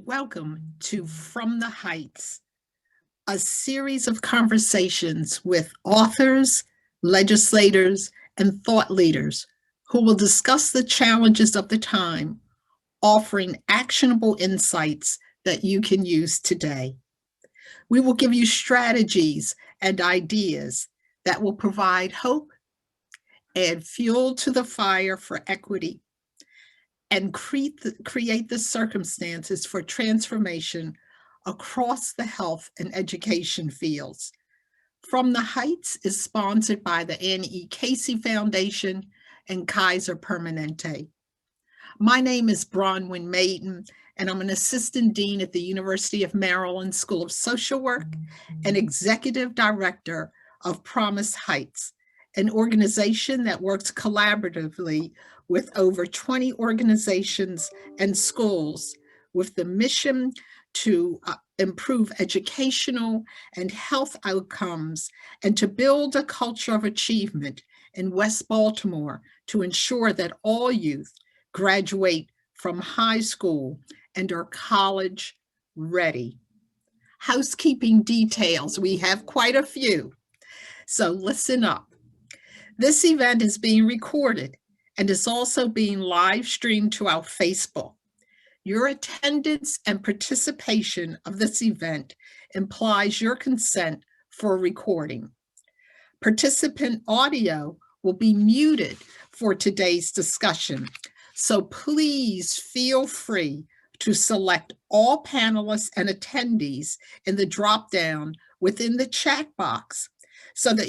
Welcome to From the Heights, a series of conversations with authors, legislators, and thought leaders who will discuss the challenges of the time, offering actionable insights that you can use today. We will give you strategies and ideas that will provide hope, add fuel to the fire for equity, and create the circumstances for transformation across the health and education fields. From the Heights is sponsored by the Annie E. Casey Foundation and Kaiser Permanente. My name is Bronwyn Maiden, and I'm an assistant dean at the University of Maryland School of Social Work and executive director of Promise Heights, an organization that works collaboratively with over 20 organizations and schools with the mission to improve educational and health outcomes and to build a culture of achievement in West Baltimore to ensure that all youth graduate from high school and are college ready. Housekeeping details, we have quite a few, so listen up. This event is being recorded and is also being live streamed to our Facebook. Your attendance and participation of this event implies your consent for recording. Participant audio will be muted for today's discussion, so please feel free to select all panelists and attendees in the drop-down within the chat box so that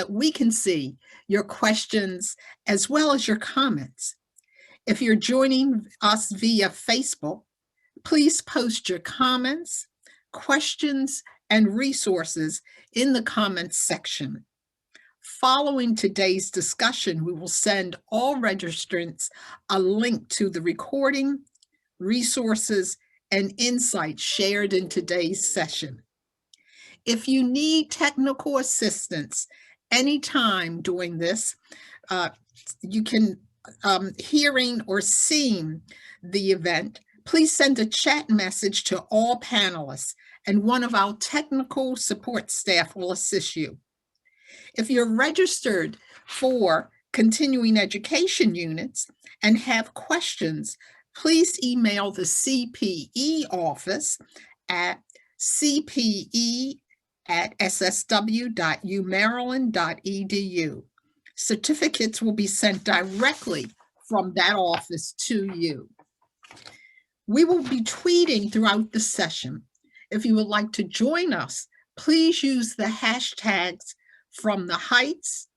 we can see your questions as well as your comments. If you're joining us via Facebook, please post your comments, questions, and resources in the comments section. Following today's discussion, we will send all registrants a link to the recording, resources, and insights shared in today's session. If you need technical assistance anytime during this, you can hearing or seeing the event, please send a chat message to all panelists and one of our technical support staff will assist you. If you're registered for continuing education units and have questions, please email the CPE office at cpe@ssw.umaryland.edu. Certificates will be sent directly from that office to you. We will be tweeting throughout the session. If you would like to join us, please use the hashtags From the Heights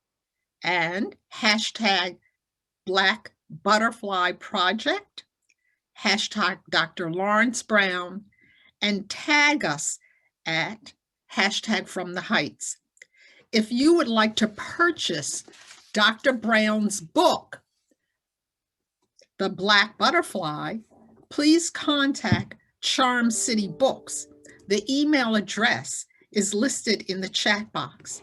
and hashtag Black Butterfly Project, hashtag Dr. Lawrence Brown, and tag us at hashtag From the Heights. If you would like to purchase Dr. Brown's book, The Black Butterfly, please contact Charm City Books. The email address is listed in the chat box.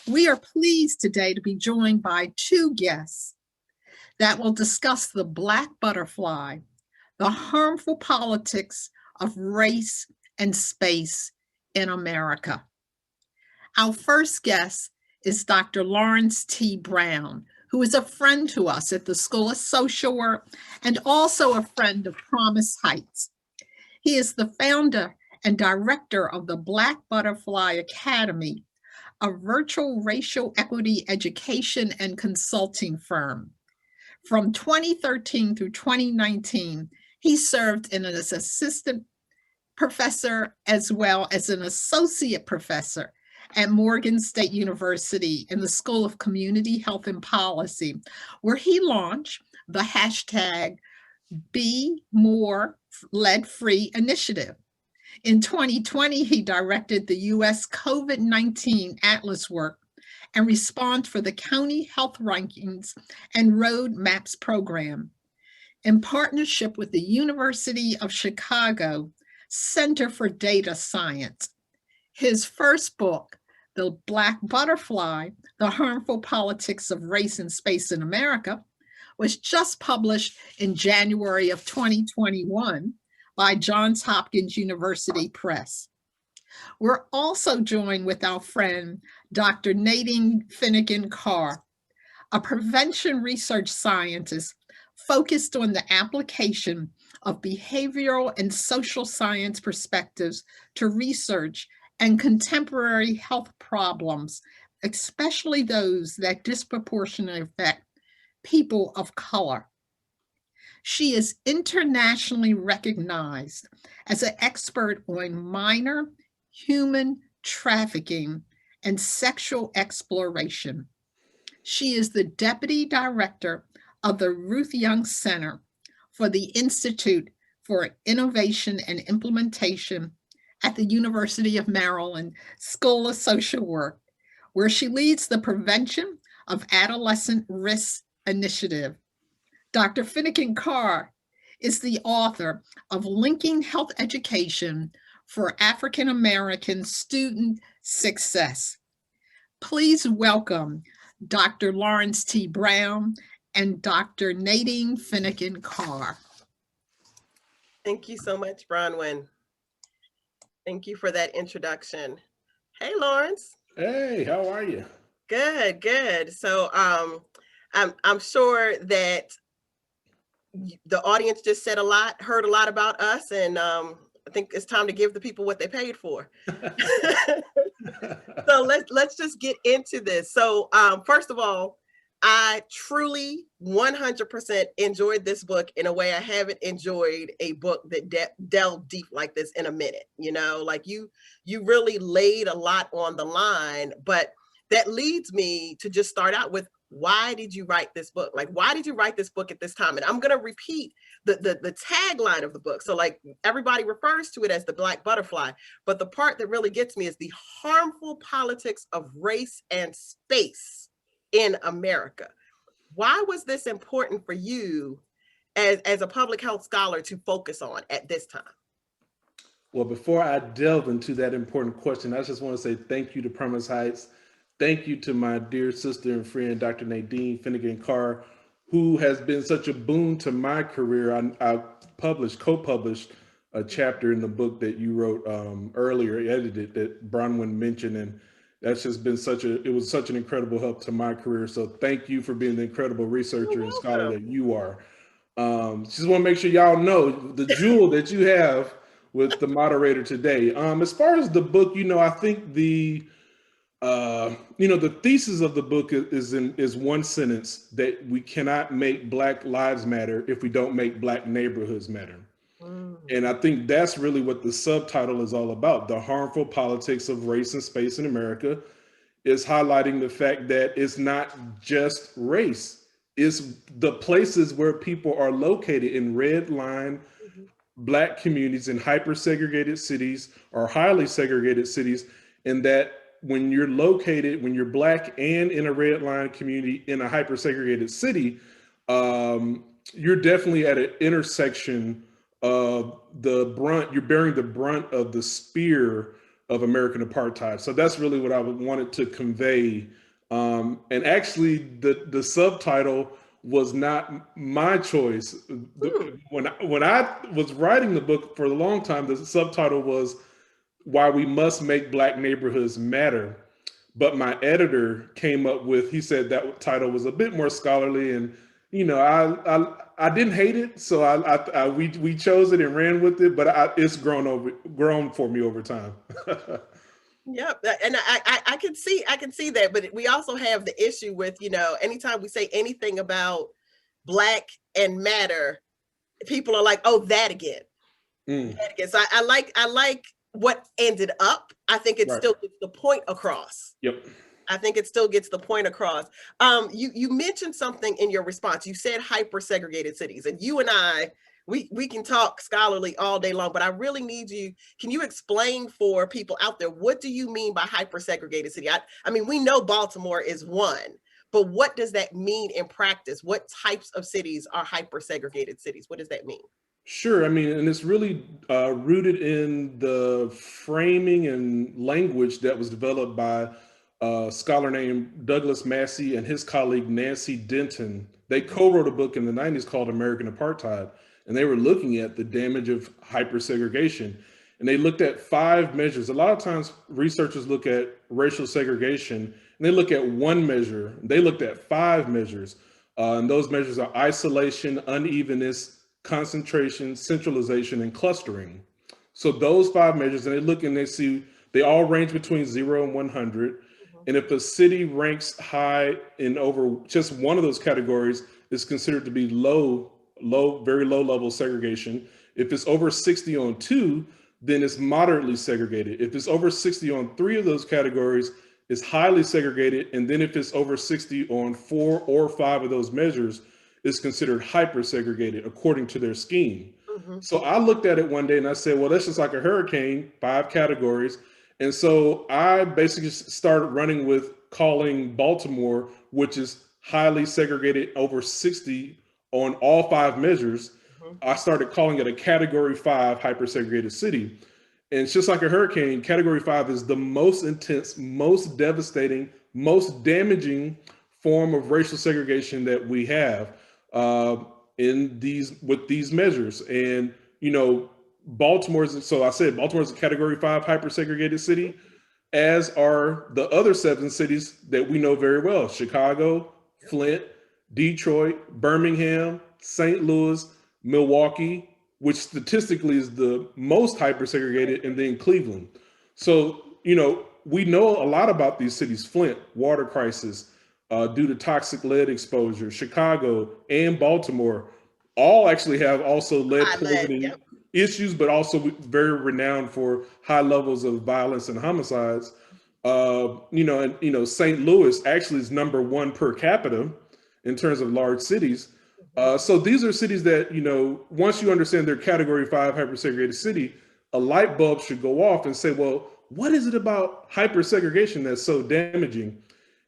We are pleased today to be joined by two guests that will discuss the Black Butterfly, the harmful politics of race and space in America. Our first guest is Dr. Lawrence T. Brown, who is a friend to us at the School of Social Work and also a friend of Promise Heights. He is the founder and director of the Black Butterfly Academy, a virtual racial equity education and consulting firm. From 2013 through 2019, he served as an assistant professor as well as an associate professor at Morgan State University in the School of Community Health and Policy, where he launched the hashtag Be More Lead-Free initiative. In 2020, he directed the U.S. COVID-19 Atlas work and response for the County Health Rankings and Road Maps program. In partnership with the University of Chicago Center for Data Science, his first book, The Black Butterfly, The Harmful Politics of Race and Space in America, was just published in January of 2021 by Johns Hopkins University Press. We're also joined with our friend, Dr. Nadine Finigan-Carr, a prevention research scientist focused on the application of behavioral and social science perspectives to research and contemporary health problems, especially those that disproportionately affect people of color. She is internationally recognized as an expert on minor human trafficking and sexual exploration. She is the deputy director of the Ruth Young Center for the Institute for Innovation and Implementation at the University of Maryland School of Social Work, where she leads the Prevention of Adolescent Risk Initiative. Dr. Finigan-Carr is the author of Linking Health Education for African American Student Success. Please welcome Dr. Lawrence T. Brown and Dr. Nadine Finigan-Carr. Thank you so much, Bronwyn. Thank you for that introduction. Hey, Lawrence. Hey, how are you? Good, good. So I'm sure that the audience just said a lot, heard a lot about us, and I think it's time to give the people what they paid for. So let's just get into this. So first of all, I truly 100% enjoyed this book in a way I haven't enjoyed a book that delved deep like this in a minute. You know, like you really laid a lot on the line, but that leads me to just start out with, why did you write this book? Like, why did you write this book at this time? And I'm going to repeat the tagline of the book. So like everybody refers to it as the Black Butterfly, but the part that really gets me is the harmful politics of race and space in America. Why was this important for you as a public health scholar to focus on at this time? Well, before I delve into that important question, I just want to say thank you to Promise Heights. Thank you to my dear sister and friend, Dr. Nadine Finigan-Carr, who has been such a boon to my career. I co-published a chapter in the book that you wrote earlier, edited, that Bronwyn mentioned, and that's just been it was such an incredible help to my career. So thank you for being the incredible researcher and scholar that you are. Just want to make sure y'all know the jewel that you have with the moderator today. As far as the book, I think the thesis of the book is one sentence, that we cannot make Black lives matter if we don't make Black neighborhoods matter. And I think that's really what the subtitle is all about. The harmful politics of race and space in America is highlighting the fact that it's not just race. It's the places where people are located in red line Black communities in hyper-segregated cities or highly segregated cities, and that when you're Black and in a red line community in a hyper-segregated city, you're definitely at an intersection of you're bearing the brunt of the spear of American apartheid. So that's really what I wanted to convey. And actually the subtitle was not my choice. When I was writing the book for a long time, the subtitle was Why We Must Make Black Neighborhoods Matter. But my editor came up with, he said that title was a bit more scholarly, and I didn't hate it, so we chose it and ran with it. But it's grown for me over time. Yep, and I can see that, but we also have the issue with, anytime we say anything about Black and matter, people are like, oh, that again. That again. So I like what ended up. I think it still gets the point across. Yep. I think it still gets the point across. You mentioned something in your response. You said hyper-segregated cities, and you and I, we can talk scholarly all day long, but I really need you. Can you explain for people out there, what do you mean by hyper-segregated city? I mean, we know Baltimore is one, but what does that mean in practice? What types of cities are hyper-segregated cities? What does that mean? Sure. I mean, and it's really rooted in the framing and language that was developed by a scholar named Douglas Massey and his colleague Nancy Denton. They co-wrote a book in the 90s called American Apartheid. and they were looking at the damage of hyper-segregation. And they looked at 5 measures. A lot of times researchers look at racial segregation and they look at one measure. They looked at 5 measures. And those measures are isolation, unevenness, concentration, centralization, and clustering. So those 5 measures, and they look and they see, they all range between 0 and 100. And if a city ranks high in over just one of those categories, it's considered to be very low level segregation. If it's over 60 on 2, then it's moderately segregated. If it's over 60 on 3 of those categories, it's highly segregated. And then if it's over 60 on 4 or 5 of those measures, it's considered hyper-segregated according to their scheme. So I looked at it one day and I said, well, that's just like a hurricane, 5 categories. And so I basically started running with calling Baltimore, which is highly segregated, over 60 on all 5 measures. I started calling it a category 5 hyper-segregated city. And it's just like a hurricane. Category 5 is the most intense, most devastating, most damaging form of racial segregation that we have with these measures. And, you know, Baltimore is a category 5 hyper-segregated city, as are the other 7 cities that we know very well: Chicago, Flint, Detroit, Birmingham, St. Louis, Milwaukee, which statistically is the most hyper-segregated, and then Cleveland. So, you know, we know a lot about these cities: Flint, water crisis due to toxic lead exposure; Chicago and Baltimore all actually have also lead poisoning issues, but also very renowned for high levels of violence and homicides. St. Louis actually is number 1 per capita in terms of large cities. So these are cities that, you know, once you understand their category 5 hyper-segregated city, a light bulb should go off and say, well, what is it about hyper-segregation that's so damaging?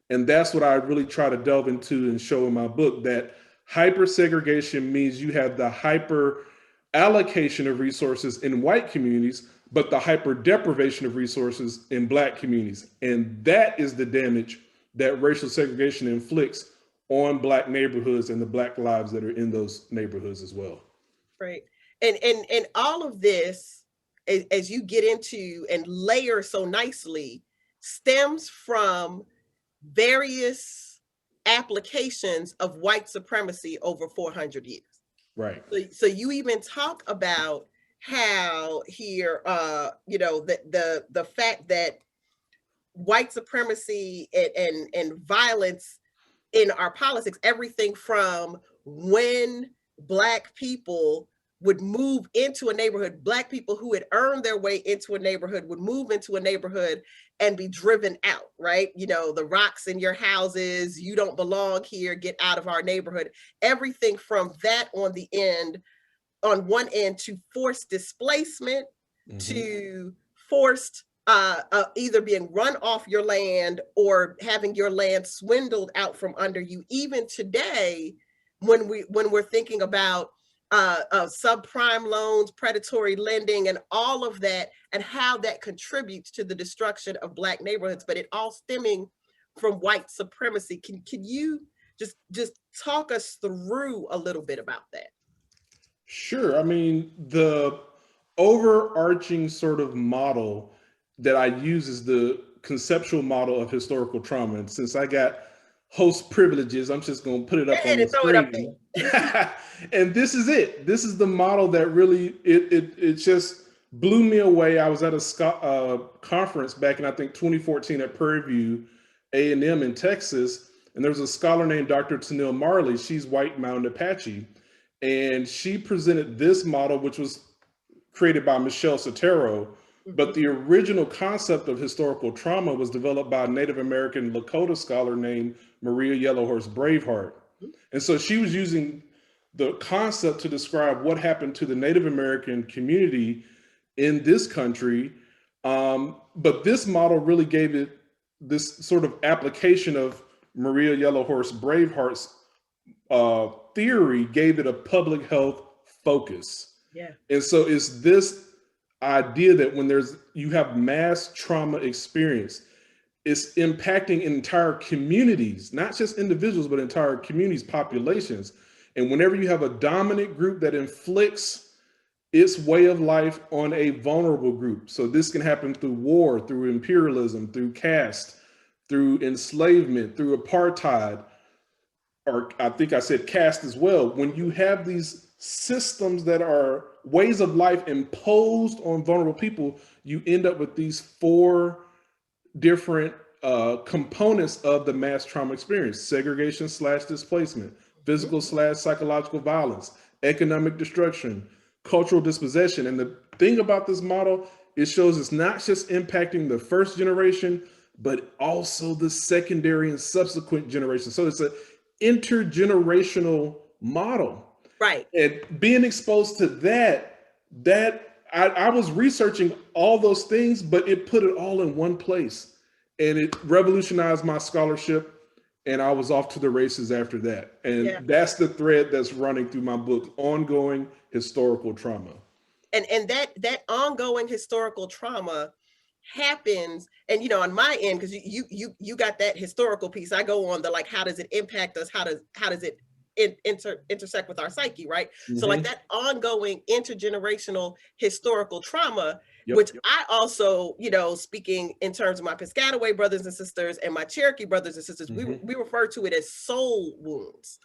And that's what I really try to delve into and show in my book, that hyper-segregation means you have the hyper allocation of resources in white communities, but the hyper deprivation of resources in Black communities. And that is the damage that racial segregation inflicts on Black neighborhoods and the Black lives that are in those neighborhoods as well. Right. And all of this, as you get into and layer so nicely, stems from various applications of white supremacy over 400 years. Right. So you even talk about how here, the fact that white supremacy and violence in our politics, everything from when Black people would move into a neighborhood, Black people who had earned their way into a neighborhood would move into a neighborhood and be driven out, right? You know, the rocks in your houses, you don't belong here, get out of our neighborhood. Everything from that on one end to forced displacement, to forced either being run off your land or having your land swindled out from under you. Even today, when we're thinking about subprime loans, predatory lending, and all of that, and how that contributes to the destruction of Black neighborhoods, but it all stemming from white supremacy. Can you just talk us through a little bit about that? Sure. I mean, the overarching sort of model that I use is the conceptual model of historical trauma. And since I got host privileges, I'm just going to put it up on the screen. And this is it. This is the model that really, it just blew me away. I was at a conference back in, I think, 2014 at Prairie View A&M in Texas. And there was a scholar named Dr. Tanil Marley. She's White Mountain Apache. And she presented this model, which was created by Michelle Sotero. But the original concept of historical trauma was developed by a Native American Lakota scholar named Maria Yellowhorse Braveheart. And so she was using the concept to describe what happened to the Native American community in this country. But this model really gave it this sort of application of Maria Yellowhorse Braveheart's theory, gave it a public health focus. Yeah. And so it's this idea that when you have mass trauma experience, it's impacting entire communities, not just individuals, but entire communities, populations. And whenever you have a dominant group that inflicts its way of life on a vulnerable group, so this can happen through war, through imperialism, through caste, through enslavement, through apartheid, or I think I said caste as well. When you have these systems that are ways of life imposed on vulnerable people, you end up with these 4 different components of the mass trauma experience: segregation / displacement, physical / psychological violence, economic destruction, cultural dispossession. And the thing about this model, it shows it's not just impacting the first generation, but also the secondary and subsequent generations. So it's an intergenerational model. Right. And being exposed to that I was researching all those things, but it put it all in one place. And it revolutionized my scholarship. And I was off to the races after that. And that's the thread that's running through my book: ongoing historical trauma. And that ongoing historical trauma happens, and you know, on my end, because you got that historical piece, I go on the like, how does it impact us? How does it intersect with our psyche, right? Mm-hmm. So like that ongoing intergenerational historical trauma, which I also, you know, speaking in terms of my Piscataway brothers and sisters and my Cherokee brothers and sisters, we refer to it as soul wounds.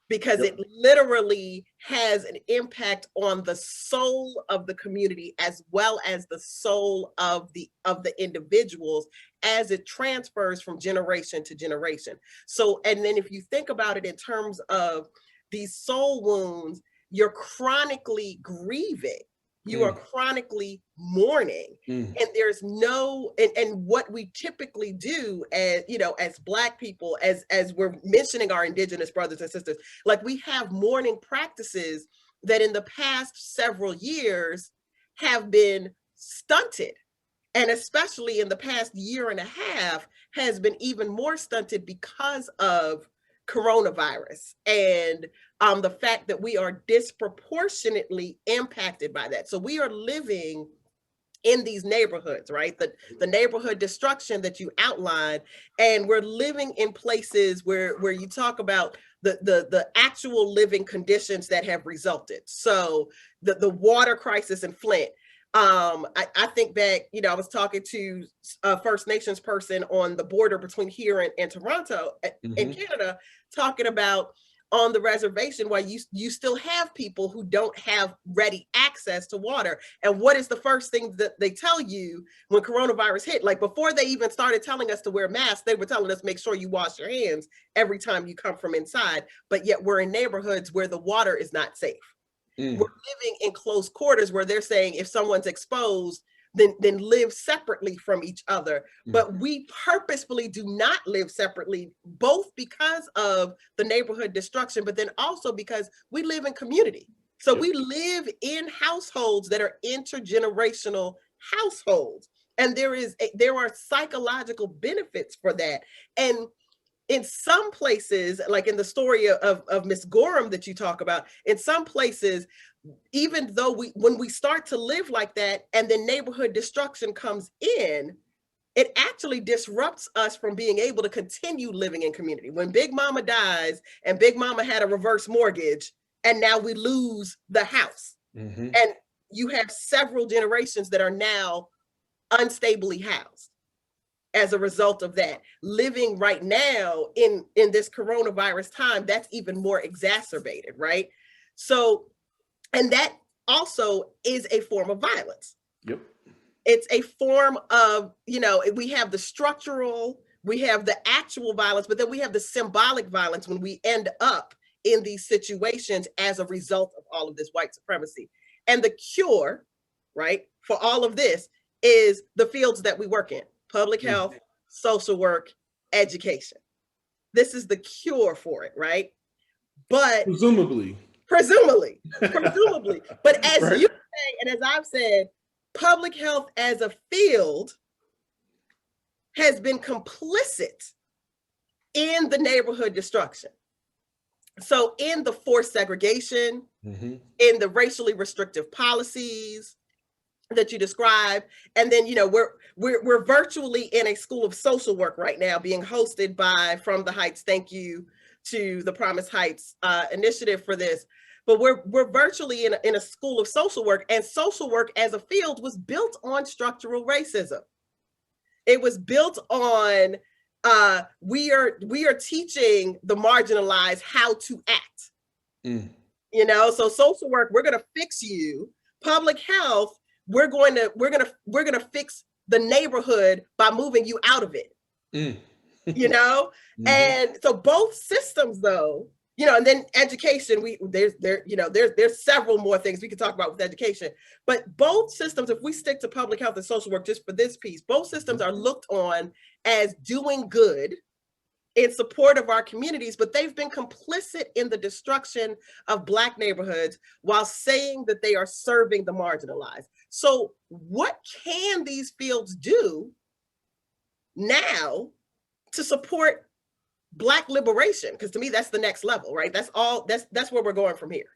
Because it literally has an impact on the soul of the community as well as the soul of the individuals as it transfers from generation to generation. So, and then if you think about it in terms of these soul wounds, you're chronically grieving. You are chronically mourning, and there's no, and what we typically do as, you know, as Black people, as we're mentioning our Indigenous brothers and sisters, like we have mourning practices that in the past several years have been stunted. And especially in the past year and a half has been even more stunted because of coronavirus and the fact that we are disproportionately impacted by that. So we are living in these neighborhoods, right? The neighborhood destruction that you outlined, and we're living in places where you talk about the actual living conditions that have resulted. So the water crisis in Flint. I think back, you know, I was talking to a First Nations person on the border between here and Toronto in Canada, talking about on the reservation why you still have people who don't have ready access to water. And what is the first thing that they tell you when coronavirus hit? Like before they even started telling us to wear masks, they were telling us, make sure you wash your hands every time you come from inside. But yet we're in neighborhoods where the water is not safe. We're living in close quarters where they're saying if someone's exposed, then live separately from each other. But we purposefully do not live separately, both because of the neighborhood destruction, but then also because we live in community. So we live in households that are intergenerational households. And there are psychological benefits for that. And in some places, like in the story of Miss Gorham that you talk about, in some places, even though when we start to live like that and then neighborhood destruction comes in, it actually disrupts us from being able to continue living in community. When Big Mama dies and Big Mama had a reverse mortgage and now we lose the house, and you have several generations that are now unstably housed as a result of that. Living right now in this coronavirus time, that's even more exacerbated, right? So, and that also is a form of violence. It's a form of, you know, we have the structural, we have the actual violence, but then we have the symbolic violence when we end up in these situations as a result of all of this white supremacy. And the cure, right, for all of this is the fields that we work in: public health, social work, education. This is the cure for it, right? But presumably. But as you say, and as I've said, public health as a field has been complicit in the neighborhood destruction. So in the forced segregation, in the racially restrictive policies that you describe, and then, you know, we're virtually in a school of social work right now being hosted by From the Heights, thank you to the Promise Heights initiative for this, but we're virtually in a school of social work, and social work as a field was built on structural racism. It was built on we are teaching the marginalized how to act. You know, so social work, we're going to fix you. Public health, we're going to fix the neighborhood by moving you out of it. You know, and so both systems, though, you know, and then education, there's several more things we could talk about with education, but both systems, if we stick to public health and social work just for this piece, both systems are looked on as doing good in support of our communities, but they've been complicit in the destruction of Black neighborhoods while saying that they are serving the marginalized. So what can these fields do now to support Black liberation? Because to me, that's the next level, right? That's where we're going from here.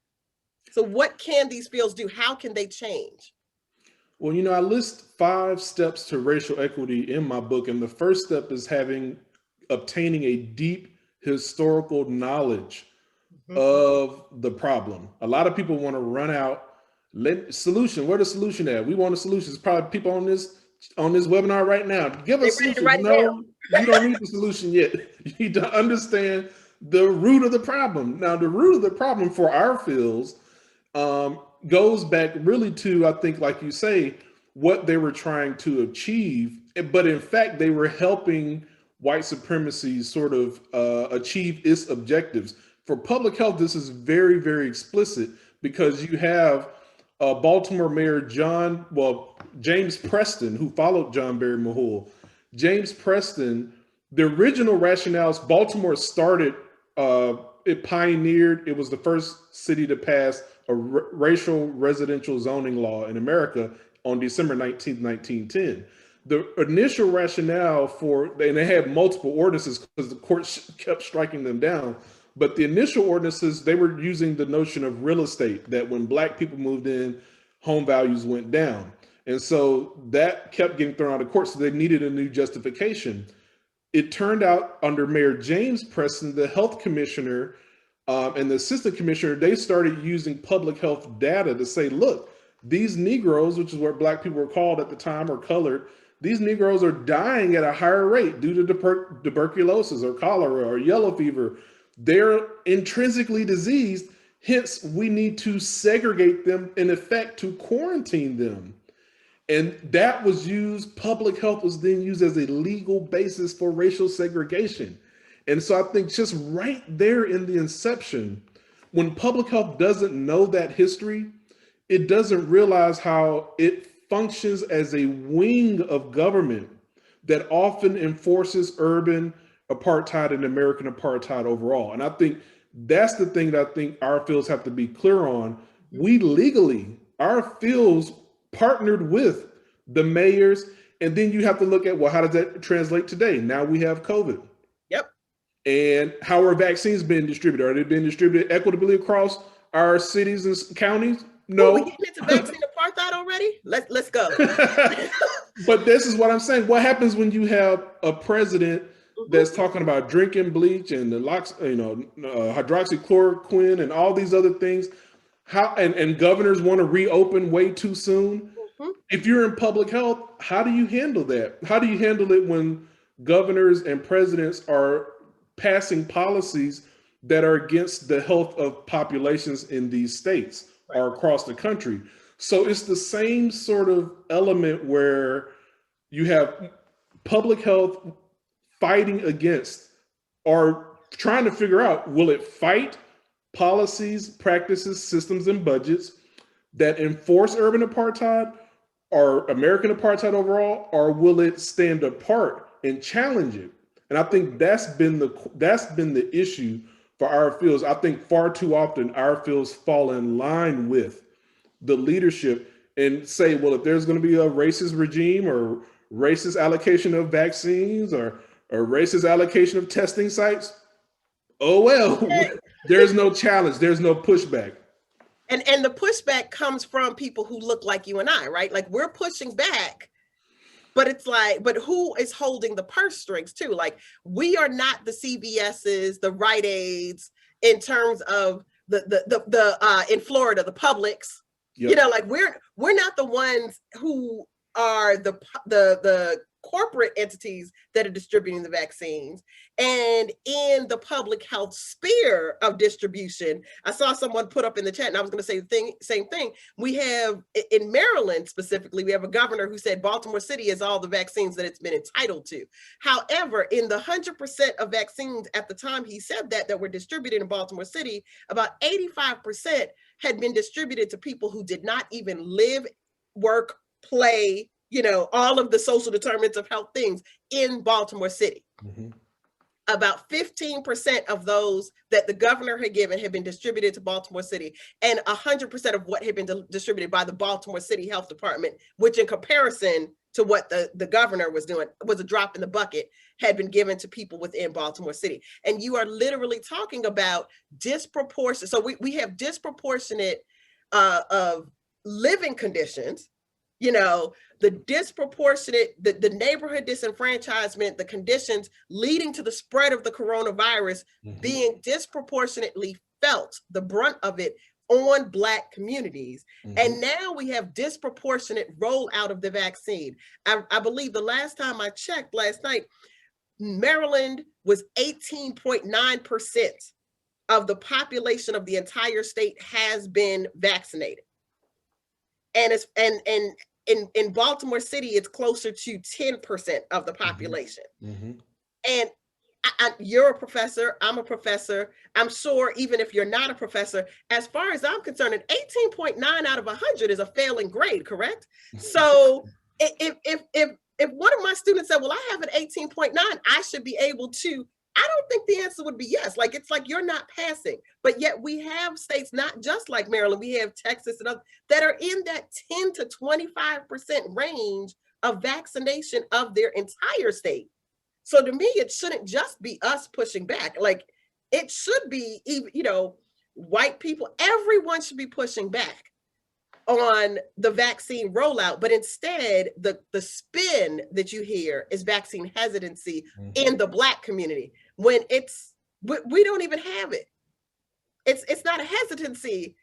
So what can these fields do? How can they change? Well, you know, I list 5 steps to racial equity in my book. And the first step is obtaining a deep historical knowledge of the problem. A lot of people want to run out, solution, where the solution at? We want a solution. It's probably people on this webinar right now. Give us a solution. No, you don't need the solution yet. You need to understand the root of the problem. Now, the root of the problem for our fields goes back really to, I think, like you say, what they were trying to achieve. But in fact, they were helping white supremacy sort of achieve its objectives. For public health, this is very, very explicit because you have Baltimore Mayor James Preston, who followed John Barry Mahul. James Preston, the original rationales, Baltimore started, it pioneered, it was the first city to pass a racial residential zoning law in America on December 19th, 1910. The initial rationale and they had multiple ordinances because the courts kept striking them down, but the initial ordinances, they were using the notion of real estate, that when Black people moved in, home values went down. And so that kept getting thrown out of court, so they needed a new justification. It turned out under Mayor James Preston, the health commissioner and the assistant commissioner, they started using public health data to say, look, these Negroes, which is what Black people were called at the time, or colored, these Negroes are dying at a higher rate due to tuberculosis or cholera or yellow fever. They're intrinsically diseased. Hence, we need to segregate them, in effect, to quarantine them. And that was used, public health was then used as a legal basis for racial segregation. And so I think just right there in the inception, when public health doesn't know that history, it doesn't realize how it functions as a wing of government that often enforces urban apartheid and American apartheid overall. And I think that's the thing that I think our fields have to be clear on. We legally, our fields partnered with the mayors, and then you have to look at, well, how does that translate today? Now we have COVID. Yep. And how are vaccines being distributed? Are they being distributed equitably across our cities and counties? No. Are we getting into vaccine apartheid already? Let's go. But this is what I'm saying. What happens when you have a president that's talking about drinking bleach and the hydroxychloroquine and all these other things? How and governors want to reopen way too soon? If you're in public health, how do you handle that? How do you handle it when governors and presidents are passing policies that are against the health of populations in these states or across the country? So it's the same sort of element where you have public health fighting against, or trying to figure out, will it fight policies, practices, systems, and budgets that enforce urban apartheid or American apartheid overall, or will it stand apart and challenge it? And I think that's been the issue for our fields. I think far too often our fields fall in line with the leadership and say, well, if there's going to be a racist regime or racist allocation of vaccines or racist allocation of testing sites, oh well, there's no challenge, there's no pushback. And the pushback comes from people who look like you and I, right? Like, we're pushing back But it's like, but who is holding the purse strings too? Like, we are not the CVS's, the Rite Aids, in terms of the in Florida, the Publix. Yep. You know, like we're not the ones who are the corporate entities that are distributing the vaccines. And in the public health sphere of distribution, I saw someone put up in the chat, and I was going to say the same thing. We have, in Maryland specifically, we have a governor who said Baltimore City is all the vaccines that it's been entitled to. However, in the 100% of vaccines at the time he said that were distributed in Baltimore City, about 85% had been distributed to people who did not even live, work, play, you know, all of the social determinants of health things in Baltimore City. Mm-hmm. About 15% of those that the governor had given had been distributed to Baltimore City, and 100% of what had been distributed by the Baltimore City Health Department, which in comparison to what the governor was doing was a drop in the bucket, had been given to people within Baltimore City. And you are literally talking about disproportionate. So we have disproportionate of living conditions, you know, the disproportionate, the neighborhood disenfranchisement, the conditions leading to the spread of the coronavirus mm-hmm. being disproportionately felt, the brunt of it on Black communities. Mm-hmm. And now we have disproportionate rollout of the vaccine. I believe the last time I checked last night, Maryland was 18.9% of the population of the entire state has been vaccinated. And it's in Baltimore City, it's closer to 10% of the population. Mm-hmm. And you're a professor, I'm a professor. I'm sure even if you're not a professor, as far as I'm concerned, an 18.9 out of 100 is a failing grade, correct? So if one of my students said, well, I have an 18.9, I should be able to, I don't think the answer would be yes. Like, it's like you're not passing. But yet we have states, not just like Maryland, we have Texas and others that are in that 10 to 25% range of vaccination of their entire state. So to me, it shouldn't just be us pushing back. Like, it should be, even, you know, white people, everyone should be pushing back on the vaccine rollout, but instead the spin that you hear is vaccine hesitancy mm-hmm. in the Black community, when we don't even have it. It's not a hesitancy.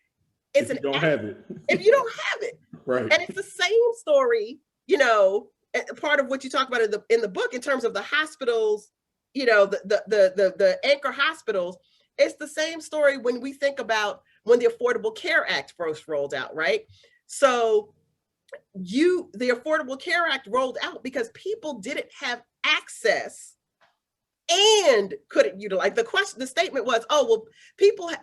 It's if you don't have it. If you don't have it. Right. And it's the same story, you know, part of what you talk about in the book in terms of the hospitals, you know, the anchor hospitals. It's the same story when we think about when the Affordable Care Act first rolled out, right? So the Affordable Care Act rolled out because people didn't have access and couldn't utilize. The statement was, oh, well,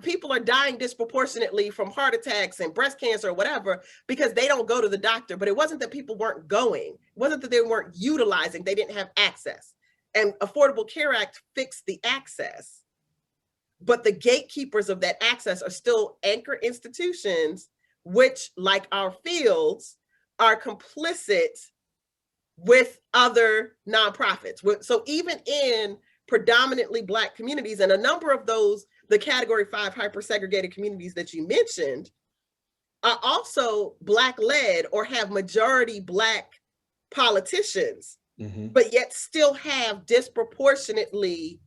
people are dying disproportionately from heart attacks and breast cancer or whatever because they don't go to the doctor. But it wasn't that people weren't going. It wasn't that they weren't utilizing. They didn't have access. And Affordable Care Act fixed the access. But the gatekeepers of that access are still anchor institutions, which, like our fields, are complicit with other nonprofits. So even in predominantly Black communities, and a number of those, the Category 5 hyper-segregated communities that you mentioned, are also Black-led or have majority Black politicians, mm-hmm. but yet still have disproportionately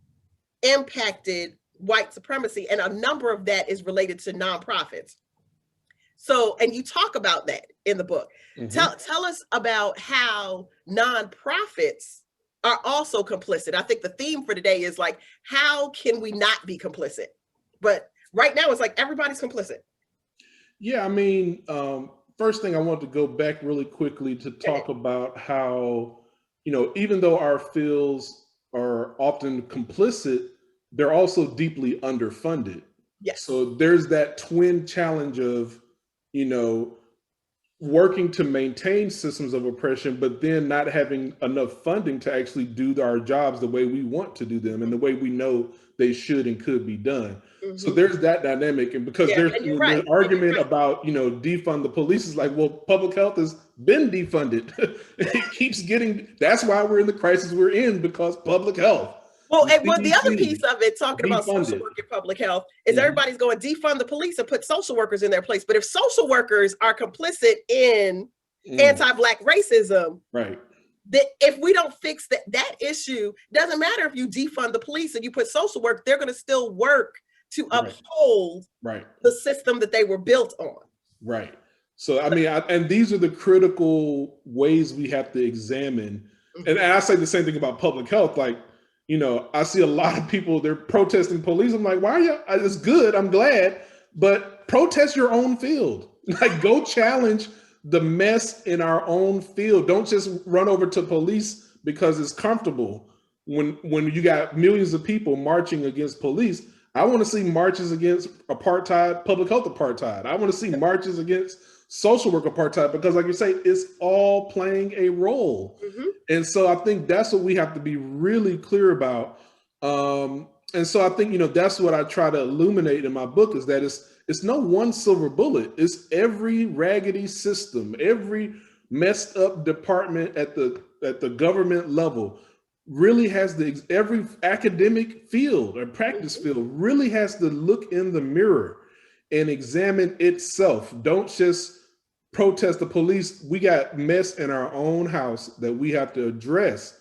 impacted white supremacy, and a number of that is related to nonprofits. So, and you talk about that in the book. Mm-hmm. Tell us about how nonprofits are also complicit. I think the theme for today is like, how can we not be complicit? But right now it's like everybody's complicit. Yeah, I mean, first thing I want to go back really quickly to talk about how, you know, even though our fields are often complicit, they're also deeply underfunded. Yes. So there's that twin challenge of, you know, working to maintain systems of oppression, but then not having enough funding to actually do our jobs the way we want to do them and the way we know they should and could be done. Mm-hmm. So there's that dynamic. And because there's an argument about, you know, defund the police is like, well, public health has been defunded. It keeps getting, that's why we're in the crisis we're in, because public health. Well, and the other piece of it, talking about social work and public health, is everybody's going to defund the police and put social workers in their place. But if social workers are complicit in anti-Black racism, right, that if we don't fix that issue, doesn't matter if you defund the police and you put social work, they're going to still work to uphold the system that they were built on. Right. So, I mean, and these are the critical ways we have to examine. And I say the same thing about public health. Like, you know, I see a lot of people, they're protesting police. I'm like, why are you? It's good. I'm glad. But protest your own field. Like, go challenge the mess in our own field. Don't just run over to police because it's comfortable. When you got millions of people marching against police, I want to see marches against apartheid, public health apartheid. I want to see marches against social work apartheid, because like you say, it's all playing a role. And so I think that's what we have to be really clear about. And so I think, you know, that's what I try to illuminate in my book, is that it's no one silver bullet. It's every raggedy system, every messed up department at the government level really has every academic field or practice field really has to look in the mirror and examine itself. Don't just protest the police. We got mess in our own house that we have to address,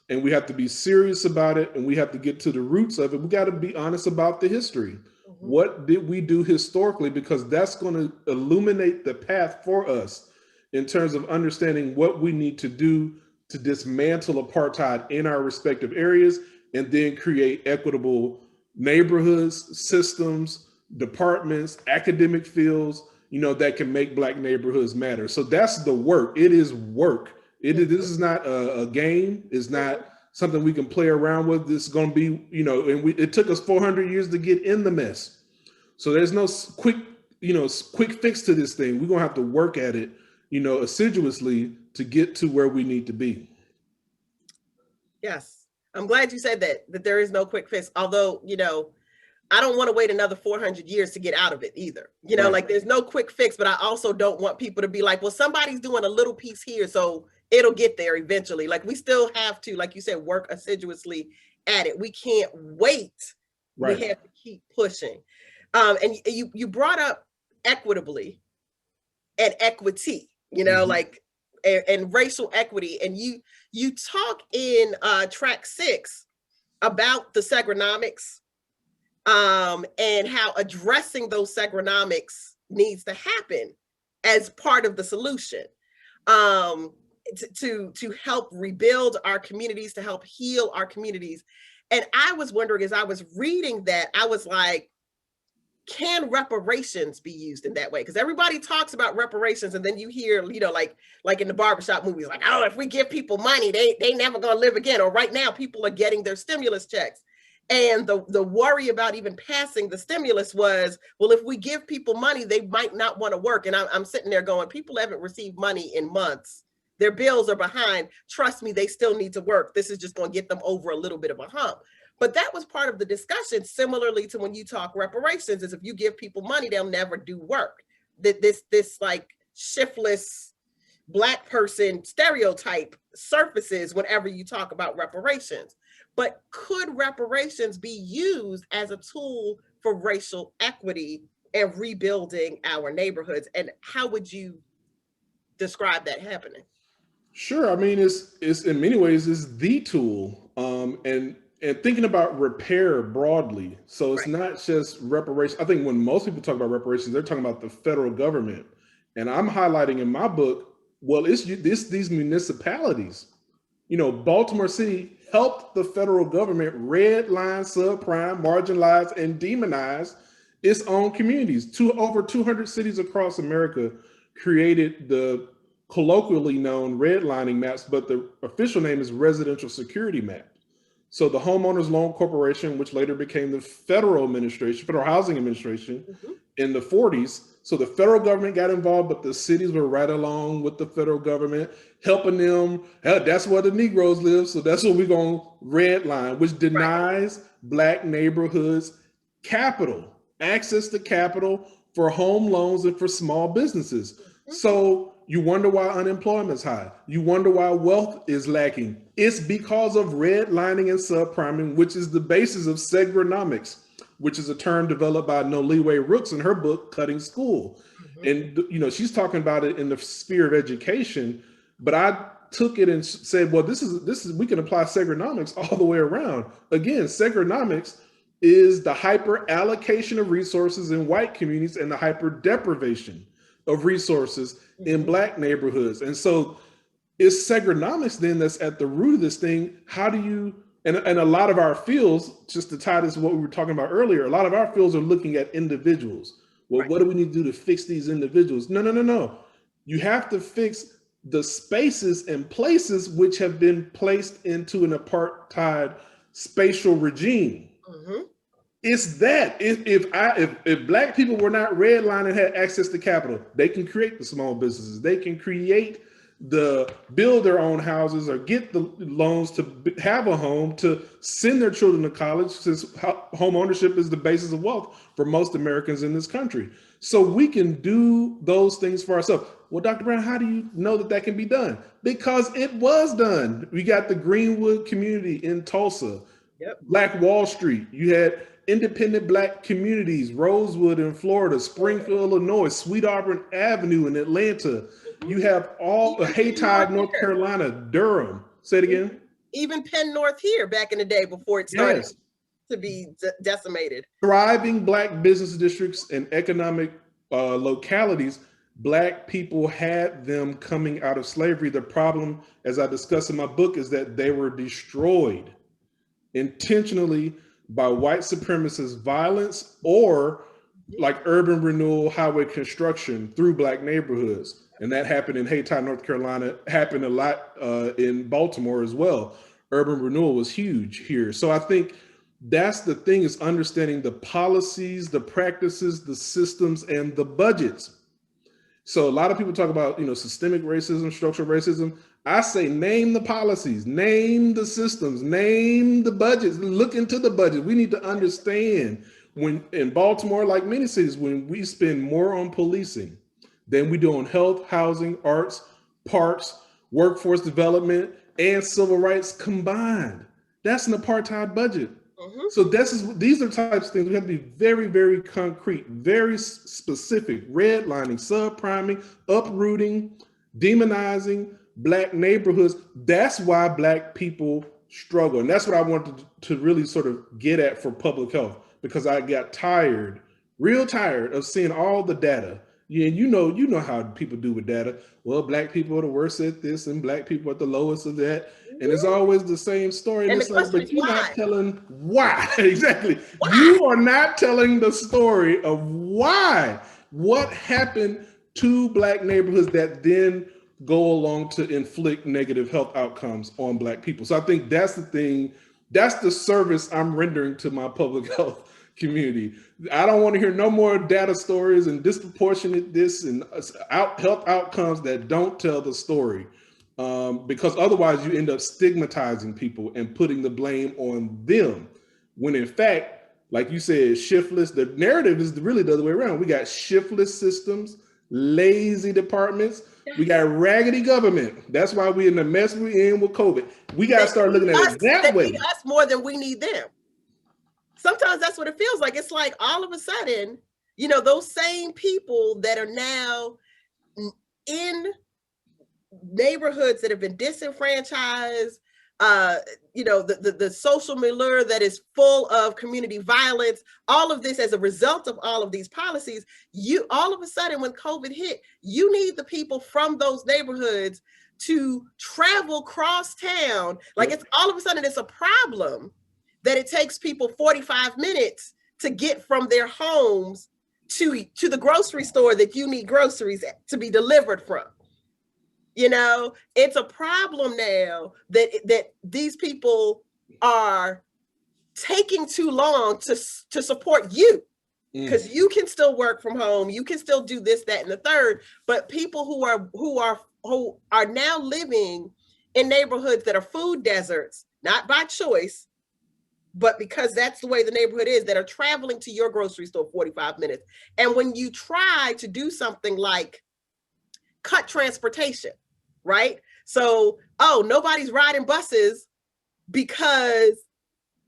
and we have to be serious about it, and we have to get to the roots of it. We got to be honest about the history. What did we do historically? Because that's going to illuminate the path for us in terms of understanding what we need to do to dismantle apartheid in our respective areas, and then create equitable neighborhoods, systems, departments, academic fields, you know, that can make Black neighborhoods matter. So that's the work. It is work. This is not a game. It's not something we can play around with. This is going to be, you know, and it took us 400 years to get in the mess. So there's no quick fix to this thing. We're going to have to work at it, you know, assiduously to get to where we need to be. Yes. I'm glad you said that there is no quick fix. Although, you know, I don't want to wait another 400 years to get out of it either. You know, like there's no quick fix, but I also don't want people to be like, well, somebody's doing a little piece here, so it'll get there eventually. Like, we still have to, like you said, work assiduously at it. We can't wait. We have to keep pushing. And you brought up equitably and equity, you know, like, and racial equity. And you talk in track 6 about the Segronomics, and how addressing those Segronomics needs to happen as part of the solution, to help rebuild our communities, to help heal our communities. And I was wondering, as I was reading that, I was like, can reparations be used in that way? Because everybody talks about reparations, and then you hear, you know, like in the barbershop movies, like, oh, if we give people money, they never gonna live again. Or right now, people are getting their stimulus checks. And the worry about even passing the stimulus was, well, if we give people money, they might not want to work. And I'm sitting there going, people haven't received money in months. Their bills are behind. Trust me, they still need to work. This is just going to get them over a little bit of a hump. But that was part of the discussion, similarly to when you talk reparations, is if you give people money, they'll never do work. This like shiftless Black person stereotype surfaces whenever you talk about reparations. But could reparations be used as a tool for racial equity and rebuilding our neighborhoods? And how would you describe that happening? Sure. I mean, it's in many ways is the tool, and thinking about repair broadly. So it's not just reparations. I think when most people talk about reparations, they're talking about the federal government, and I'm highlighting in my book, well, it's these municipalities. You know, Baltimore City helped the federal government redline, subprime, marginalize, and demonize its own communities. Over 200 cities across America created the colloquially known redlining maps, but the official name is residential security map. So the Homeowners Loan Corporation, which later became the Federal Housing Administration in the 40s. So the federal government got involved, but the cities were right along with the federal government, helping them. Hell, that's where the Negroes live. So that's what we're going to redline, which denies Black neighborhoods capital, access to capital for home loans and for small businesses. So you wonder why unemployment's high. You wonder why wealth is lacking. It's because of redlining and subpriming, which is the basis of Segronomics, which is a term developed by Noliwe Rooks in her book, Cutting School. And, you know, she's talking about it in the sphere of education, but I took it and said, well, this is we can apply Segronomics all the way around. Again, Segronomics is the hyper allocation of resources in white communities and the hyper deprivation of resources in Black neighborhoods. And so it's Segronomics then that's at the root of this thing. How do you, and a lot of our fields, just to tie this to what we were talking about earlier, a lot of our fields are looking at individuals. Well, what do we need to do to fix these individuals? No. You have to fix the spaces and places which have been placed into an apartheid spatial regime. It's that if Black people were not redlined and had access to capital, they can create the small businesses, they can build their own houses or get the loans to have a home, to send their children to college, since home ownership is the basis of wealth for most Americans in this country. So we can do those things for ourselves. Well, Dr. Brown, how do you know that can be done? Because it was done. We got the Greenwood community in Tulsa, Black Wall Street. You had independent Black communities, Rosewood in Florida, Springfield, Illinois, Sweet Auburn Avenue in Atlanta. You have all Haytide, North Carolina, Durham. Say it again. Even Penn North here back in the day before it started to be decimated. Thriving Black business districts and economic localities. Black people had them coming out of slavery. The problem, as I discuss in my book, is that they were destroyed intentionally by white supremacist violence or like urban renewal, highway construction through Black neighborhoods. And that happened in Haytide, North Carolina, happened a lot in Baltimore as well. Urban renewal was huge here. So I think that's the thing, is understanding the policies, the practices, the systems, and the budgets. So a lot of people talk about, systemic racism, structural racism. I say, name the policies, name the systems, name the budgets, look into the budget. We need to understand, when in Baltimore, like many cities, when we spend more on policing than we do on health, housing, arts, parks, workforce development, and civil rights combined, that's an apartheid budget. So these are types of things we have to be very, very concrete, very specific, redlining, subpriming, uprooting, demonizing Black neighborhoods. That's why Black people struggle. And that's what I wanted to really sort of get at for public health, because I got tired, real tired of seeing all the data. Yeah, you know how people do with data. Well, Black people are the worst at this and Black people are the lowest of that. And it's always the same story. And it's like, but you're not telling why. Exactly. Why? You are not telling the story of why. What happened to Black neighborhoods that then go along to inflict negative health outcomes on Black people. So I think that's the thing. That's the service I'm rendering to my public health community. I don't want to hear no more data stories and disproportionate this and health outcomes that don't tell the story, because otherwise you end up stigmatizing people and putting the blame on them, when in fact, like you said, shiftless, the narrative is really the other way around. We got shiftless systems, lazy departments, we got raggedy government. That's why we're in the mess we're in with COVID. We got to start looking at it that way. They need us more than we need them. Sometimes that's what it feels like. It's like all of a sudden, those same people that are now in neighborhoods that have been disenfranchised, the social milieu that is full of community violence, all of this as a result of all of these policies, all of a sudden when COVID hit, you need the people from those neighborhoods to travel cross town. Like it's all of a sudden it's a problem that it takes people 45 minutes to get from their homes to the grocery store that you need groceries to be delivered from. It's a problem now that these people are taking too long to support you, because you can still work from home, you can still do this, that, and the third, but people who are now living in neighborhoods that are food deserts, not by choice, but because that's the way the neighborhood is, that are traveling to your grocery store 45 minutes. And when you try to do something like cut transportation, right? So, nobody's riding buses because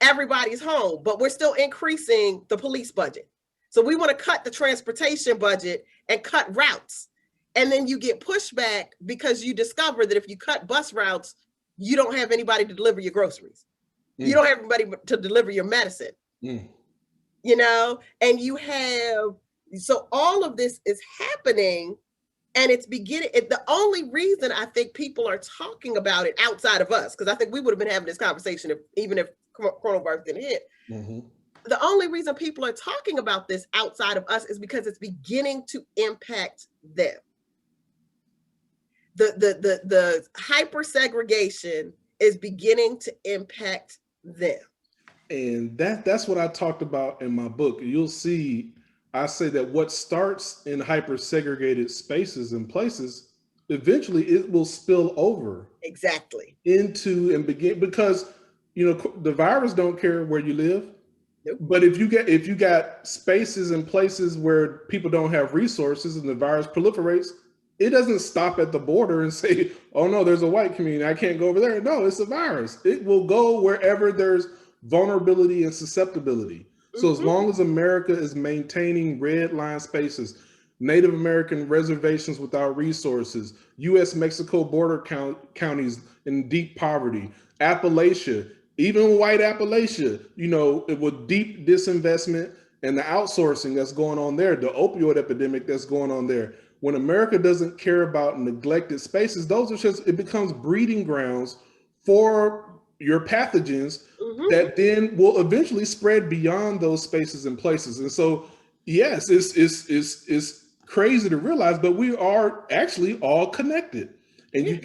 everybody's home, but we're still increasing the police budget. So we want to cut the transportation budget and cut routes. And then you get pushback because you discover that if you cut bus routes, you don't have anybody to deliver your groceries. You don't have anybody to deliver your medicine. You know, and you have, so all of this is happening, and it's beginning. The only reason I think people are talking about it outside of us, because I think we would have been having this conversation even if coronavirus didn't hit. The only reason people are talking about this outside of us is because it's beginning to impact them. The hyper-segregation is beginning to impact them. And that's what I talked about in my book. You'll see, I say that what starts in hyper-segregated spaces and places, eventually it will spill over. Exactly. Into and begin, because, you know, the virus don't care where you live. Nope. But if you got spaces and places where people don't have resources and the virus proliferates, it doesn't stop at the border and say, oh no, there's a white community, I can't go over there. No, it's a virus. It will go wherever there's vulnerability and susceptibility. So as long as America is maintaining red line spaces, Native American reservations without resources, U.S.-Mexico border counties in deep poverty, Appalachia, even white Appalachia, you know, with deep disinvestment and the outsourcing that's going on there, the opioid epidemic that's going on there. When America doesn't care about neglected spaces, those are just, it becomes breeding grounds for your pathogens that then will eventually spread beyond those spaces and places. And so, yes, it's crazy to realize, but we are actually all connected. And you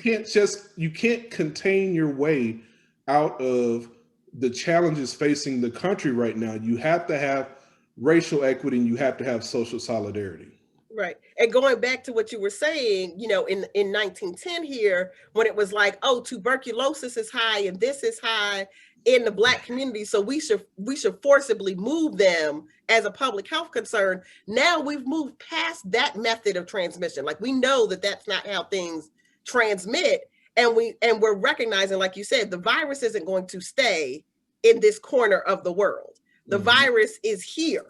can't contain your way out of the challenges facing the country right now. You have to have racial equity and you have to have social solidarity. Right. And going back to what you were saying, you know, in 1910 here, when it was like, oh, tuberculosis is high and this is high in the Black community, so we should forcibly move them as a public health concern. Now we've moved past that method of transmission. Like, we know that that's not how things transmit, and we're recognizing, like you said, the virus isn't going to stay in this corner of the world. The virus is here.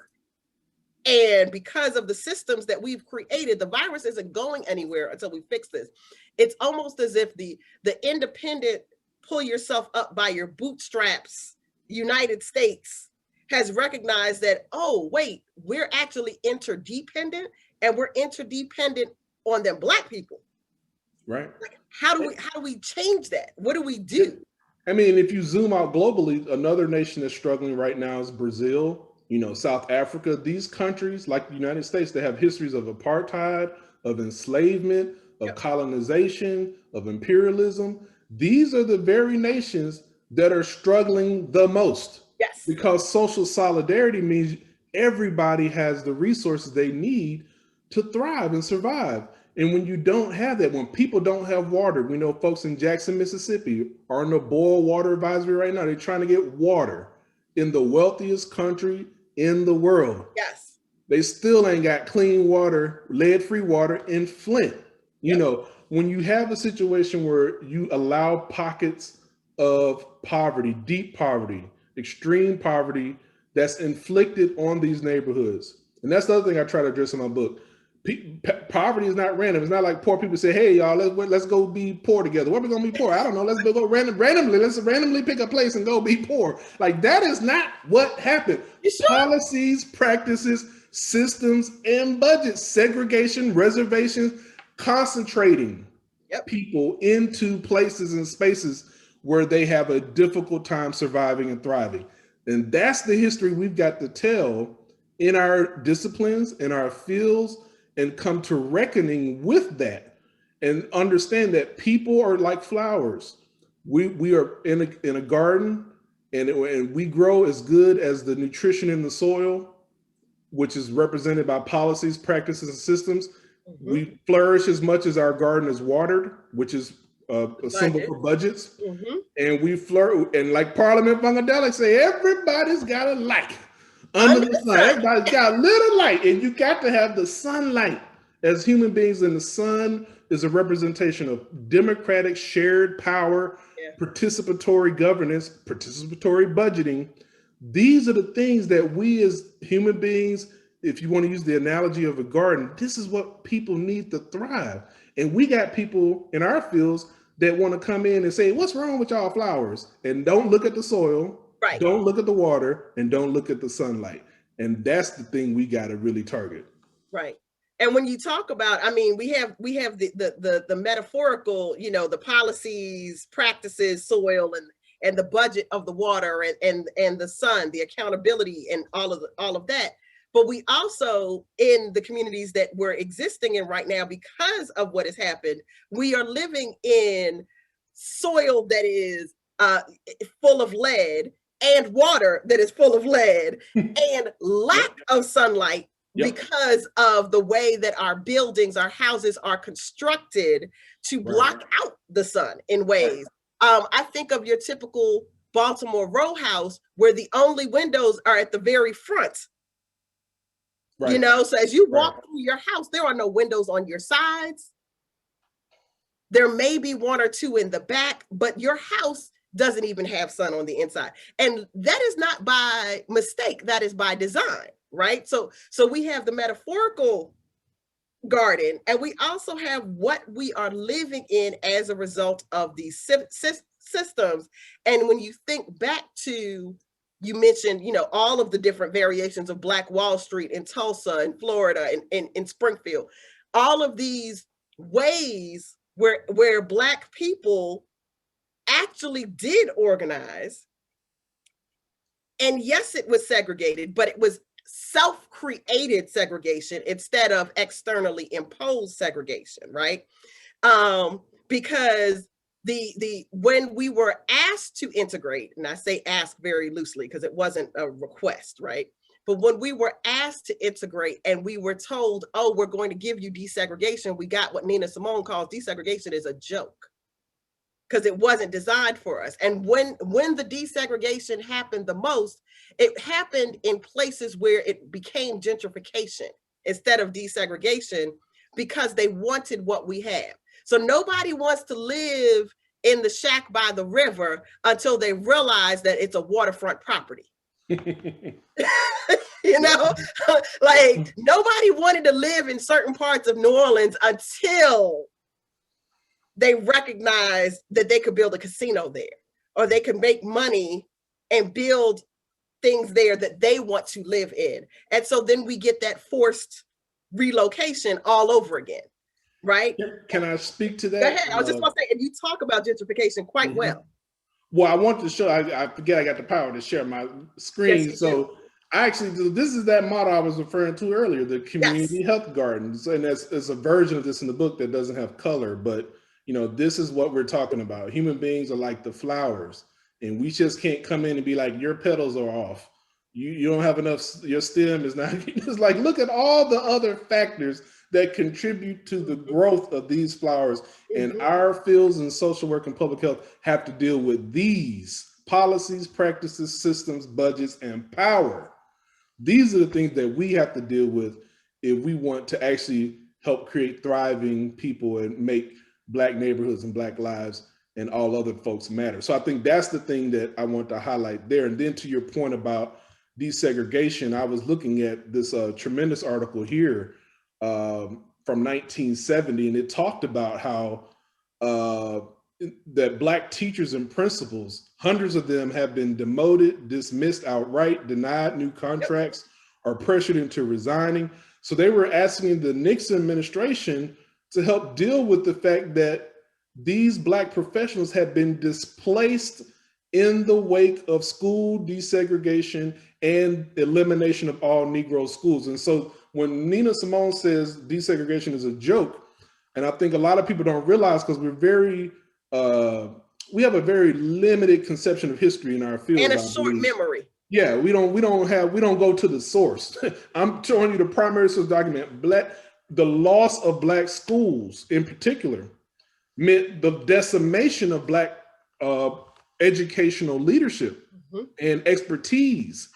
And because of the systems that we've created, the virus isn't going anywhere until we fix this. It's almost as if the independent, pull yourself up by your bootstraps United States has recognized that, oh, wait, we're actually interdependent, and we're interdependent on them Black people. Right. Like, how do we change that? What do we do? I mean, if you zoom out globally, another nation that's struggling right now is Brazil. You know, South Africa, these countries like the United States, they have histories of apartheid, of enslavement, of colonization, of imperialism. These are the very nations that are struggling the most. Yes. Because social solidarity means everybody has the resources they need to thrive and survive. And when you don't have that, when people don't have water, we know folks in Jackson, Mississippi are in the boil water advisory right now. They're trying to get water in the wealthiest country in the world. Yes. They still ain't got clean water, lead-free water in Flint. You know, when you have a situation where you allow pockets of poverty, deep poverty, extreme poverty that's inflicted on these neighborhoods. And that's the other thing I try to address in my book. Poverty is not random. It's not like poor people say, hey, y'all, let's go be poor together. What are we going to be poor? I don't know. Let's go randomly. Let's randomly pick a place and go be poor. Like, that is not what happened. Sure? Policies, practices, systems, and budgets, segregation, reservations, concentrating people into places and spaces where they have a difficult time surviving and thriving. And that's the history we've got to tell in our disciplines, in our fields, and come to reckoning with that and understand that people are like flowers. We are in a garden, and we grow as good as the nutrition in the soil, which is represented by policies, practices, and systems. We flourish as much as our garden is watered, which is a symbol for budgets. And we flourish, and like Parliament Funkadelic say, everybody's got a light under the sun. Everybody's got a little light, and you got to have the sunlight as human beings. And the sun is a representation of democratic shared power, participatory governance, participatory budgeting. These are the things that we as human beings if you want to use the analogy of a garden, this is what people need to thrive. And we got people in our fields that want to come in and say, what's wrong with y'all flowers? And don't look at the soil, Right. Don't look at the water, and don't look at the sunlight. And that's the thing we got to really target. Right. And when you talk about, I mean, we have the metaphorical, you know, the policies, practices, soil, and the budget of the water and the sun, the accountability, and all of that. But we also, in the communities that we're existing in right now, because of what has happened, we are living in soil that is full of lead, and water that is full of lead, and lack of sunlight. Yep. Because of the way that our buildings, our houses are constructed to block out the sun in ways. I think of your typical Baltimore row house where the only windows are at the very front. You know, so as you walk through your house, there are no windows on your sides. There may be one or two in the back, but your house doesn't even have sun on the inside. And that is not by mistake, that is by design. Right. So we have the metaphorical garden, and we also have what we are living in as a result of these systems. And when you think back to, you mentioned, you know, all of the different variations of Black Wall Street in Tulsa and Florida and in Springfield, all of these ways where Black people actually did organize. And yes, it was segregated, but it was self-created segregation instead of externally imposed segregation, right? Because when we were asked to integrate, and I say ask very loosely because it wasn't a request, right? But when we were asked to integrate and we were told, oh, we're going to give you desegregation, we got what Nina Simone calls desegregation is a joke, because it wasn't designed for us. And when the desegregation happened the most, it happened in places where it became gentrification instead of desegregation, because they wanted what we have. So nobody wants to live in the shack by the river until they realize that it's a waterfront property. You know, like nobody wanted to live in certain parts of New Orleans until they recognized that they could build a casino there, or they could make money and build things there that they want to live in. And so then we get that forced relocation all over again, right? Can I speak to that? Go ahead. I was just going to say, and you talk about gentrification quite well. Well, I want to show, I forget I got the power to share my screen. Yes, so I actually do, this is that model I was referring to earlier, the community health gardens. And there's a version of this in the book that doesn't have color, but you know, this is what we're talking about. Human beings are like the flowers, and we just can't come in and be like, your petals are off. You don't have enough, your stem is not, it's like, look at all the other factors that contribute to the growth of these flowers. And our fields in social work and public health have to deal with these policies, practices, systems, budgets, and power. These are the things that we have to deal with if we want to actually help create thriving people and make Black neighborhoods and Black lives and all other folks matter. So I think that's the thing that I want to highlight there. And then to your point about desegregation, I was looking at this tremendous article here from 1970, and it talked about how that Black teachers and principals, hundreds of them have been demoted, dismissed outright, denied new contracts, or pressured into resigning. So they were asking the Nixon administration to help deal with the fact that these Black professionals had been displaced in the wake of school desegregation and elimination of all Negro schools. And so when Nina Simone says desegregation is a joke, and I think a lot of people don't realize, because we're very, we have a very limited conception of history in our field. And a short memory. Yeah, we don't go to the source. I'm showing you the primary source document. The loss of Black schools in particular meant the decimation of Black educational leadership and expertise.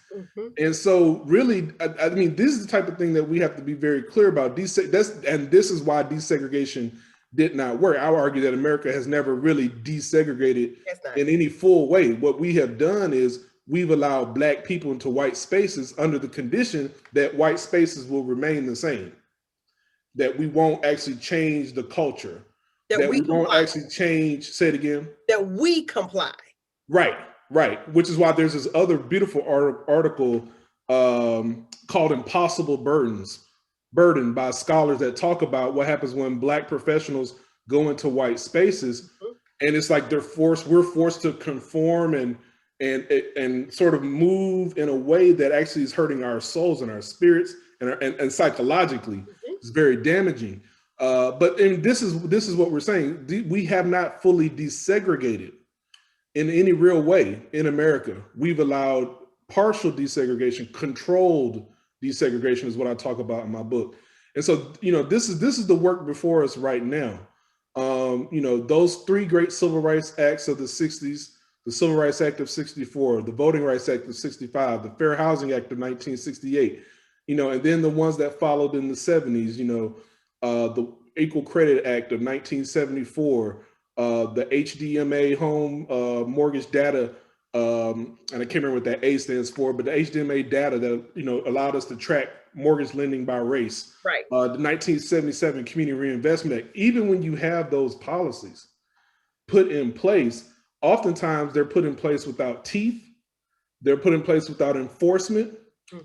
And so really, I mean, this is the type of thing that we have to be very clear about. And this is why desegregation did not work. I would argue that America has never really desegregated in any full way. What we have done is we've allowed Black people into white spaces under the condition that white spaces will remain the same, that we won't actually change the culture, that we won't actually change, say it again. That we comply. Right, which is why there's this other beautiful article called Impossible Burden by scholars that talk about what happens when Black professionals go into white spaces. And it's like we're forced to conform and sort of move in a way that actually is hurting our souls and our spirits and psychologically. It's very damaging. But this is what we're saying. We have not fully desegregated in any real way in America. We've allowed partial desegregation, controlled desegregation is what I talk about in my book. And so, this is the work before us right now. Those three great civil rights acts of the 60s, the Civil Rights Act of 64, the Voting Rights Act of 65, the Fair Housing Act of 1968, and then the ones that followed in the 70s, the Equal Credit Act of 1974, the HDMA home mortgage data, and I can't remember what that A stands for, but the HDMA data that, allowed us to track mortgage lending by race. Right. The 1977 Community Reinvestment Act. Even when you have those policies put in place, oftentimes they're put in place without teeth. They're put in place without enforcement.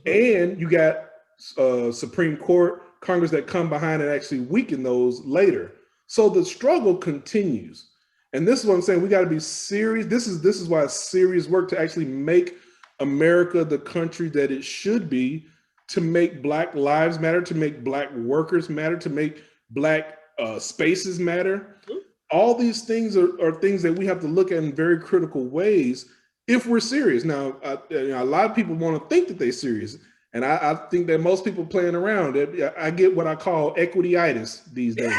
And you got Supreme Court, Congress that come behind and actually weaken those later. So the struggle continues. And this is what I'm saying. We got to be serious. This is why it's serious work to actually make America the country that it should be, to make Black lives matter, to make Black workers matter, to make Black spaces matter. All these things are things that we have to look at in very critical ways if we're serious. Now, a lot of people want to think that they're serious. And I think that most people playing around. I get what I call equity-itis these days.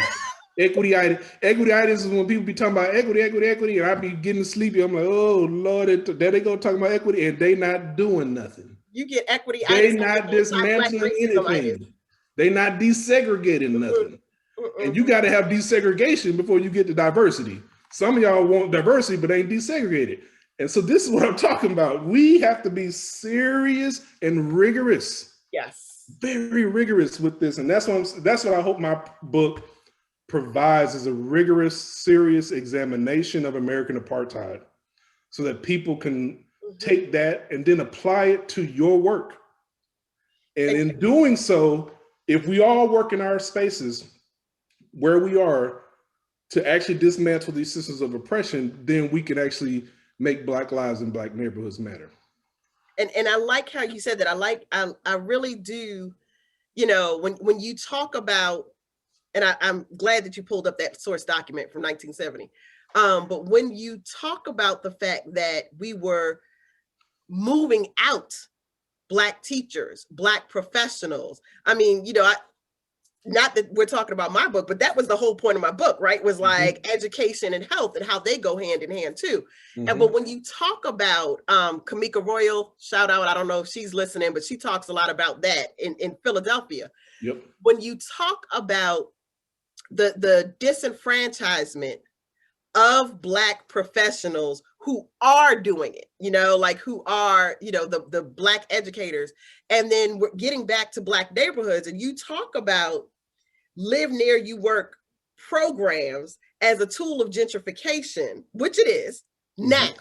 Equity-itis is when people be talking about equity, and I be getting sleepy. I'm like, oh Lord, there they go talking about equity, and they not doing nothing. You get equity-itis. They not dismantling anything. They not desegregating nothing. And you got to have desegregation before you get to diversity. Some of y'all want diversity, but ain't desegregated. And so this is what I'm talking about. We have to be serious and rigorous. Yes. Very rigorous with this. And that's what I hope my book provides, is a rigorous, serious examination of American apartheid, so that people can take that and then apply it to your work. And in doing so, if we all work in our spaces where we are to actually dismantle these systems of oppression, then we can actually make Black lives and Black neighborhoods matter. And I like how you said that. I really do, when you talk about, and I'm glad that you pulled up that source document from 1970. But when you talk about the fact that we were moving out Black teachers, Black professionals, I mean, not that we're talking about my book, but that was the whole point of my book, right? Was like education and health and how they go hand in hand too. And but when you talk about Kamika Royal, shout out, I don't know if she's listening, but she talks a lot about that in Philadelphia. Yep. When you talk about the disenfranchisement of Black professionals who are doing it, who are, the Black educators, and then we're getting back to Black neighborhoods, and you talk about live near you work programs as a tool of gentrification, which it is now,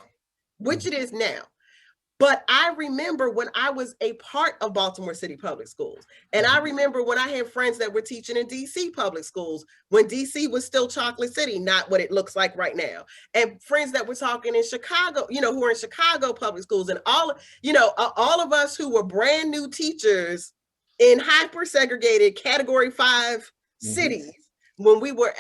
But I remember when I was a part of Baltimore City Public Schools, and I remember when I had friends that were teaching in DC public schools, when DC was still Chocolate City, not what it looks like right now, and friends that were talking in Chicago, who are in Chicago public schools, and all of us who were brand new teachers in hyper-segregated Category 5 cities, when we were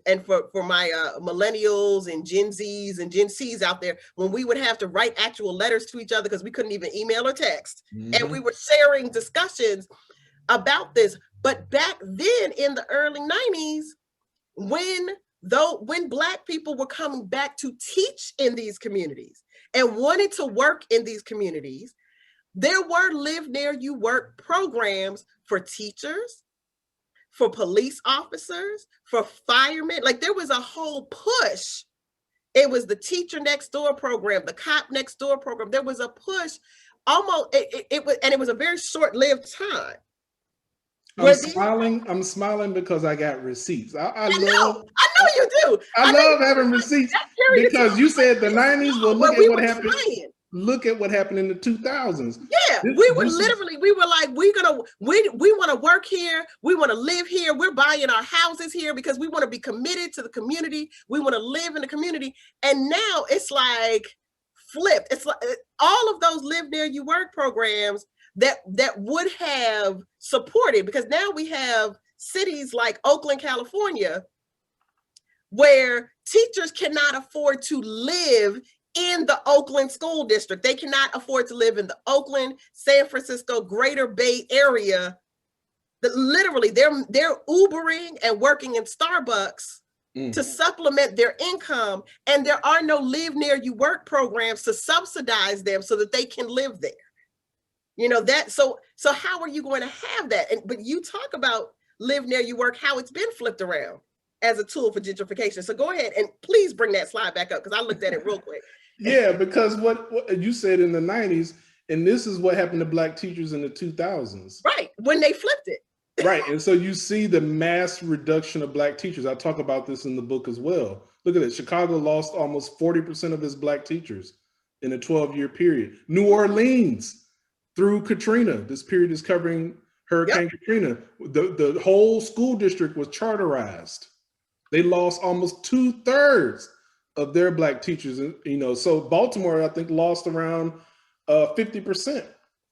and for my millennials and Gen Zs and Gen Cs out there, when we would have to write actual letters to each other because we couldn't even email or text, and we were sharing discussions about this. But back then in the early 90s, when Black people were coming back to teach in these communities and wanted to work in these communities, there were live near you work programs for teachers, for police officers, for firemen. Like, there was a whole push It was the teacher next door program, the cop next door program. There was a push almost, it was a very short-lived time. I'm smiling because I got receipts. I know you do. I love having receipts because you said the 90s. Well, look at what happened. Look at what happened in the 2000s. Yeah, we were like, we want to work here. We want to live here. We're buying our houses here because we want to be committed to the community. We want to live in the community. And now it's like flipped. It's like all of those live near you work programs that would have supported, because now we have cities like Oakland, California, where teachers cannot afford to live in the Oakland school district. They cannot afford to live in the Oakland, San Francisco, Greater Bay Area. That literally they're Ubering and working in Starbucks to supplement their income, and there are no live near you work programs to subsidize them so that they can live there. You know that, so how are you going to have that? But you talk about live near you work, how it's been flipped around as a tool for gentrification. So go ahead and please bring that slide back up, because I looked at it real quick. Yeah, because what you said in the 90s, and this is what happened to Black teachers in the 2000s. Right, when they flipped it. Right, and so you see the mass reduction of Black teachers. I talk about this in the book as well. Look at it, Chicago lost almost 40% of its Black teachers in a 12-year period. New Orleans, through Katrina, this period is covering Hurricane Katrina, the whole school district was charterized. They lost almost 2/3 of their Black teachers. You know, so Baltimore, I think, lost around 50%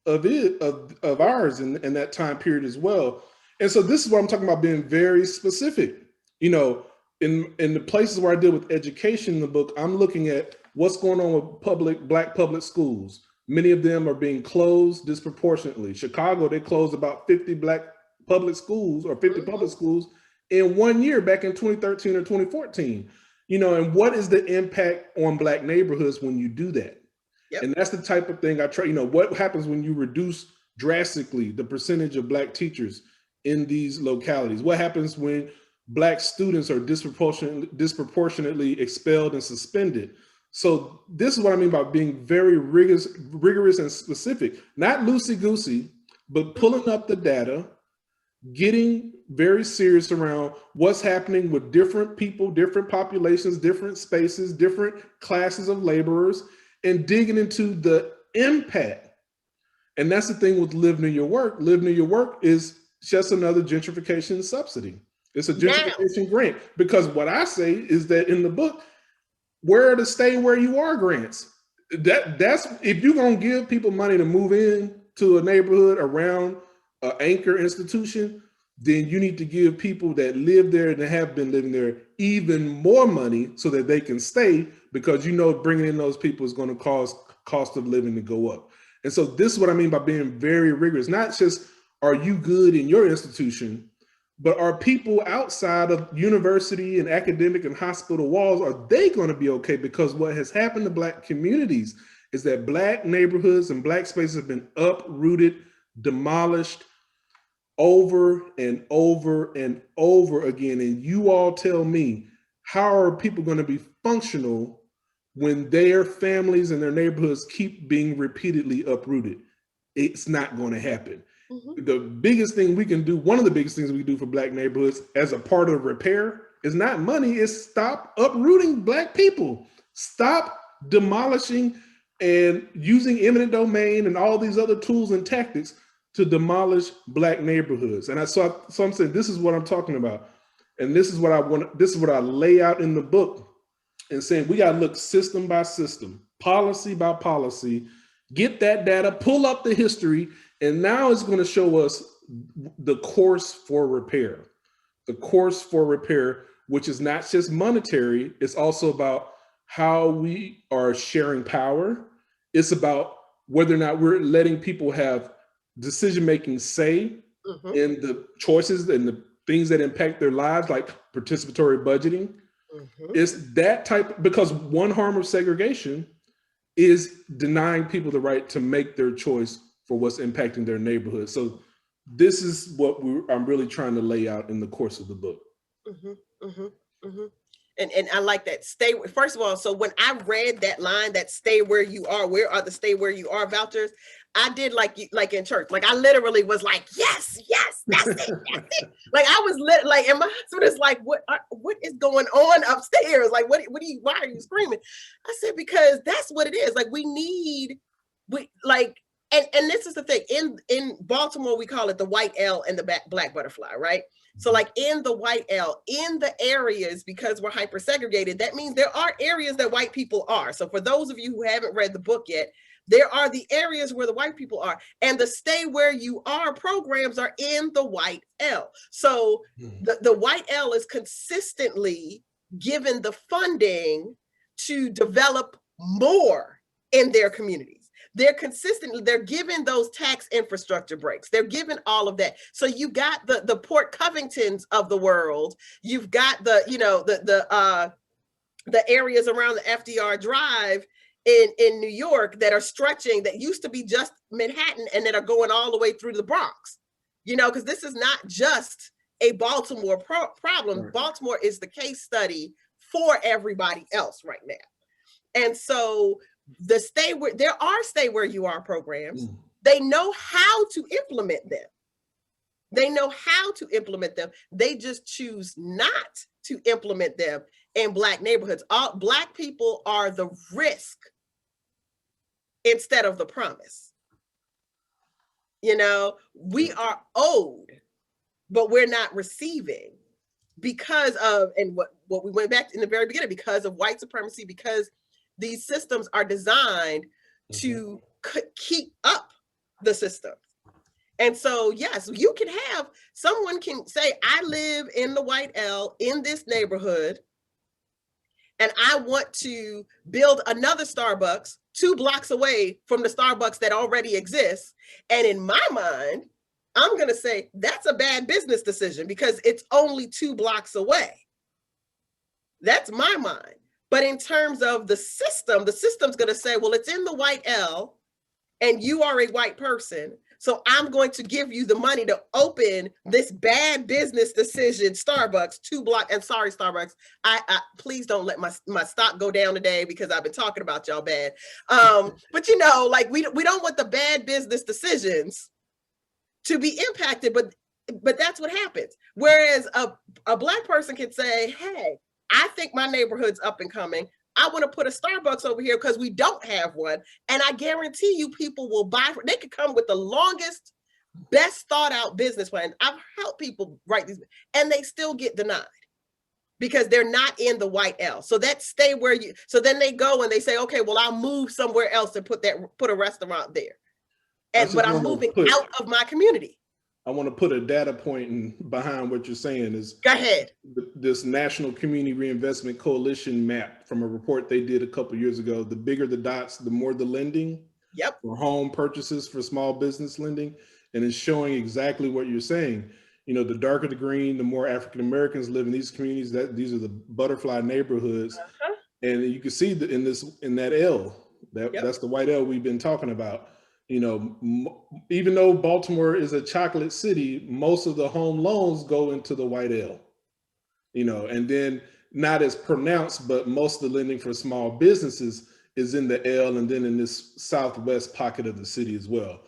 of ours in that time period as well. And so this is what I'm talking about, being very specific. You know, in the places where I deal with education in the book, I'm looking at what's going on with Black public schools. Many of them are being closed disproportionately. Chicago, they closed about 50 Black public schools or 50 public schools in 1 year back in 2013 or 2014. You know, and what is the impact on Black neighborhoods when you do that? Yep. And that's the type of thing I try, you know, what happens when you reduce drastically the percentage of Black teachers in these localities? What happens when Black students are disproportionately expelled and suspended? So this is what I mean by being very rigorous and specific, not loosey-goosey, but pulling up the data, getting very serious around what's happening with different people, different populations, different spaces, different classes of laborers, and digging into the impact. And that's the thing with Live Near Your Work. Live Near Your Work is just another gentrification subsidy. It's a gentrification grant, because what I say is that in the book, where are the stay where you are grants? That's if you're gonna give people money to move in to a neighborhood around an anchor institution, then you need to give people that live there and have been living there even more money so that they can stay, because you know bringing in those people is going to cause cost of living to go up. And so this is what I mean by being very rigorous. Not just are you good in your institution, but are people outside of university and academic and hospital walls, are they going to be okay? Because what has happened to Black communities is that Black neighborhoods and Black spaces have been uprooted, demolished over and over and over again. And you all tell me, how are people going to be functional when their families and their neighborhoods keep being repeatedly uprooted? It's not going to happen. The biggest thing we can do, one of the biggest things we can do for Black neighborhoods as a part of repair is not money, is stop uprooting Black people. Stop demolishing and using eminent domain and all these other tools and tactics to demolish Black neighborhoods. And so I'm saying, this is what I'm talking about. And this is what I want, this is what I lay out in the book, and saying we got to look system by system, policy by policy, get that data, pull up the history, and now it's going to show us the course for repair. The course for repair, which is not just monetary, it's also about how we are sharing power. It's about whether or not we're letting people have decision-making say in the choices and the things that impact their lives, like participatory budgeting. It's that type, because one harm of segregation is denying people the right to make their choice for what's impacting their neighborhood. So this is what I'm really trying to lay out in the course of the book. And I like that. First of all, so when I read that line, that stay where you are, where are the stay where you are vouchers? I did like in church. Like I literally was like, yes, that's it, that's it. Like I was like, and my husband is like, what is going on upstairs? Like, why are you screaming? I said, because that's what it is. Like and this is the thing, in Baltimore, we call it the white L and the black butterfly, right? So like in the white L, in the areas, because we're hyper segregated, that means there are areas that white people are. So for those of you who haven't read the book yet, there are the areas where the white people are, and the stay where you are programs are in the white L. So the white L is consistently given the funding to develop more in their communities. They're given those tax infrastructure breaks. They're given all of that. So you got the Port Covingtons of the world. You've got the areas around the FDR Drive in New York that are stretching, that used to be just Manhattan and that are going all the way through the Bronx. Because this is not just a Baltimore problem. Right. Baltimore is the case study for everybody else right now. And so there are stay where you are programs. They know how to implement them. They just choose not to implement them in Black neighborhoods. All Black people are the risk instead of the promise. We are owed, but we're not receiving because of, and what we went back to in the very beginning, because of white supremacy, because these systems are designed to keep up the system. And so, yes, you can have, someone can say, I live in the white L in this neighborhood, and I want to build another Starbucks 2 blocks away from the Starbucks that already exists. And in my mind, I'm going to say that's a bad business decision because it's only 2 blocks away. That's my mind. But in terms of the system's going to say, well, it's in the white L and you are a white person. So I'm going to give you the money to open this bad business decision, Starbucks, 2 blocks. And sorry, Starbucks, I please don't let my stock go down today because I've been talking about y'all bad. But like we don't want the bad business decisions to be impacted, but that's what happens. Whereas a Black person can say, hey, I think my neighborhood's up and coming. I want to put a Starbucks over here because we don't have one. And I guarantee you people will buy. They could come with the longest, best thought out business plan. I've helped people write these, and they still get denied because they're not in the white L. So that stay where you, so then they go and they say, okay, well, I'll move somewhere else and put a restaurant there. But I'm moving out of my community. I want to put a data point behind what you're saying is, go ahead. This National Community Reinvestment Coalition map from a report they did a couple of years ago. The bigger the dots, the more the lending. Yep. For home purchases, for small business lending, and it's showing exactly what you're saying. The darker the green, the more African Americans live in these communities. These are the butterfly neighborhoods, and you can see that in that L. That's the white L we've been talking about. Even though Baltimore is a chocolate city, most of the home loans go into the white L, and then not as pronounced, but most of the lending for small businesses is in the L and then in this southwest pocket of the city as well.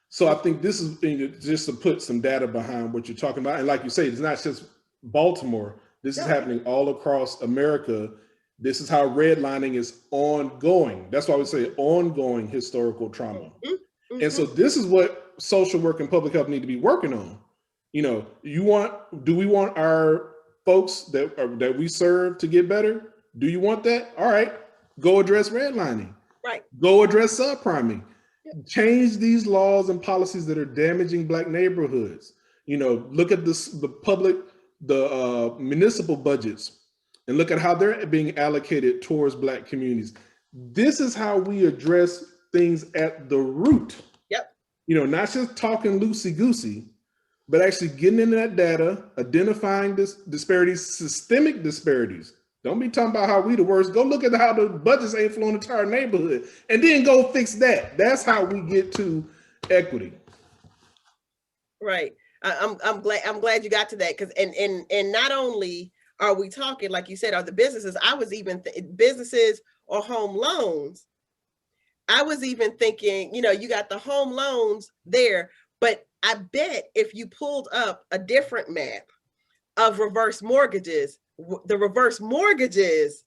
So I think this is just to put some data behind what you're talking about. And like you say, it's not just Baltimore. This is happening all across America. This is how redlining is ongoing. That's why we say ongoing historical trauma. And so this is what social work and public health need to be working on. Do we want our folks that we serve to get better? Do you want that? All right, go address redlining. Right. Go address subpriming. Change these laws and policies that are damaging Black neighborhoods. Look at the municipal budgets and look at how they're being allocated towards Black communities. This is how we address things at the root. Yep. Not just talking loosey-goosey, but actually getting into that data, identifying this disparities, systemic disparities. Don't be talking about how we the worst. Go look at how the budgets ain't flowing into our neighborhood and then go fix that. That's how we get to equity. Right. I'm glad you got to that, because and not only are we talking, like you said, are the businesses? I was even businesses or home loans. I was even thinking, you got the home loans there, but I bet if you pulled up a different map of reverse mortgages, the reverse mortgages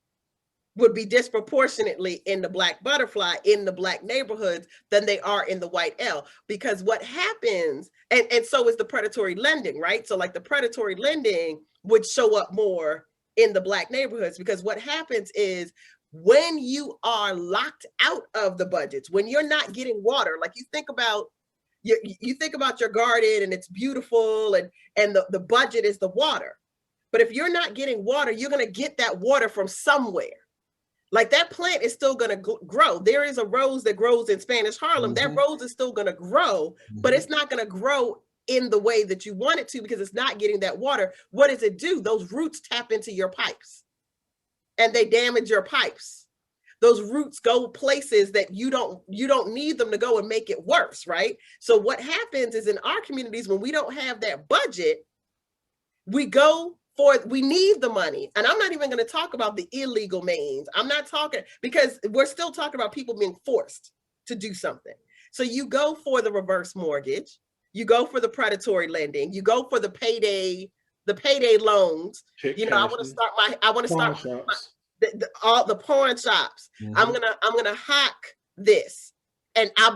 would be disproportionately in the Black butterfly, in the Black neighborhoods, than they are in the white L. Because what happens, and so is the predatory lending, right? So like the predatory lending would show up more in the Black neighborhoods, because what happens is when you are locked out of the budgets, when you're not getting water, like you think about your garden and it's beautiful, and the budget is the water. But if you're not getting water, you're going to get that water from somewhere. Like that plant is still going to grow. There is a rose that grows in Spanish Harlem. That rose is still going to grow, but it's not going to grow in the way that you want it to, because it's not getting that water. What does it do? Those roots tap into your pipes and they damage your pipes. Those roots go places that you don't need them to go, and make it worse, right? So what happens is in our communities, when we don't have that budget, we need the money. And I'm not even going to talk about the illegal means. I'm not talking, because we're still talking about people being forced to do something. So you go for the reverse mortgage, you go for the predatory lending, you go for the payday loans. I want to start all the pawn shops. I'm gonna hack this, and I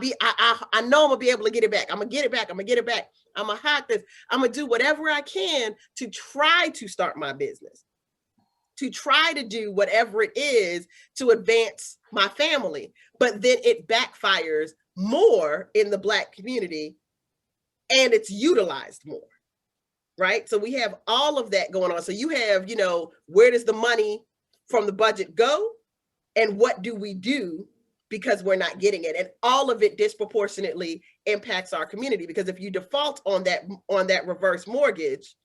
know I'm gonna be able to get it back. I'm gonna get it back. I'm gonna hack this. I'm gonna do whatever I can to try to start my business, to try to do whatever it is to advance my family. But then it backfires more in the Black community, and it's utilized more, right? So we have all of that going on. So you have, where does the money from the budget go, and what do we do because we're not getting it? And all of it disproportionately impacts our community, because if you default on that reverse mortgage,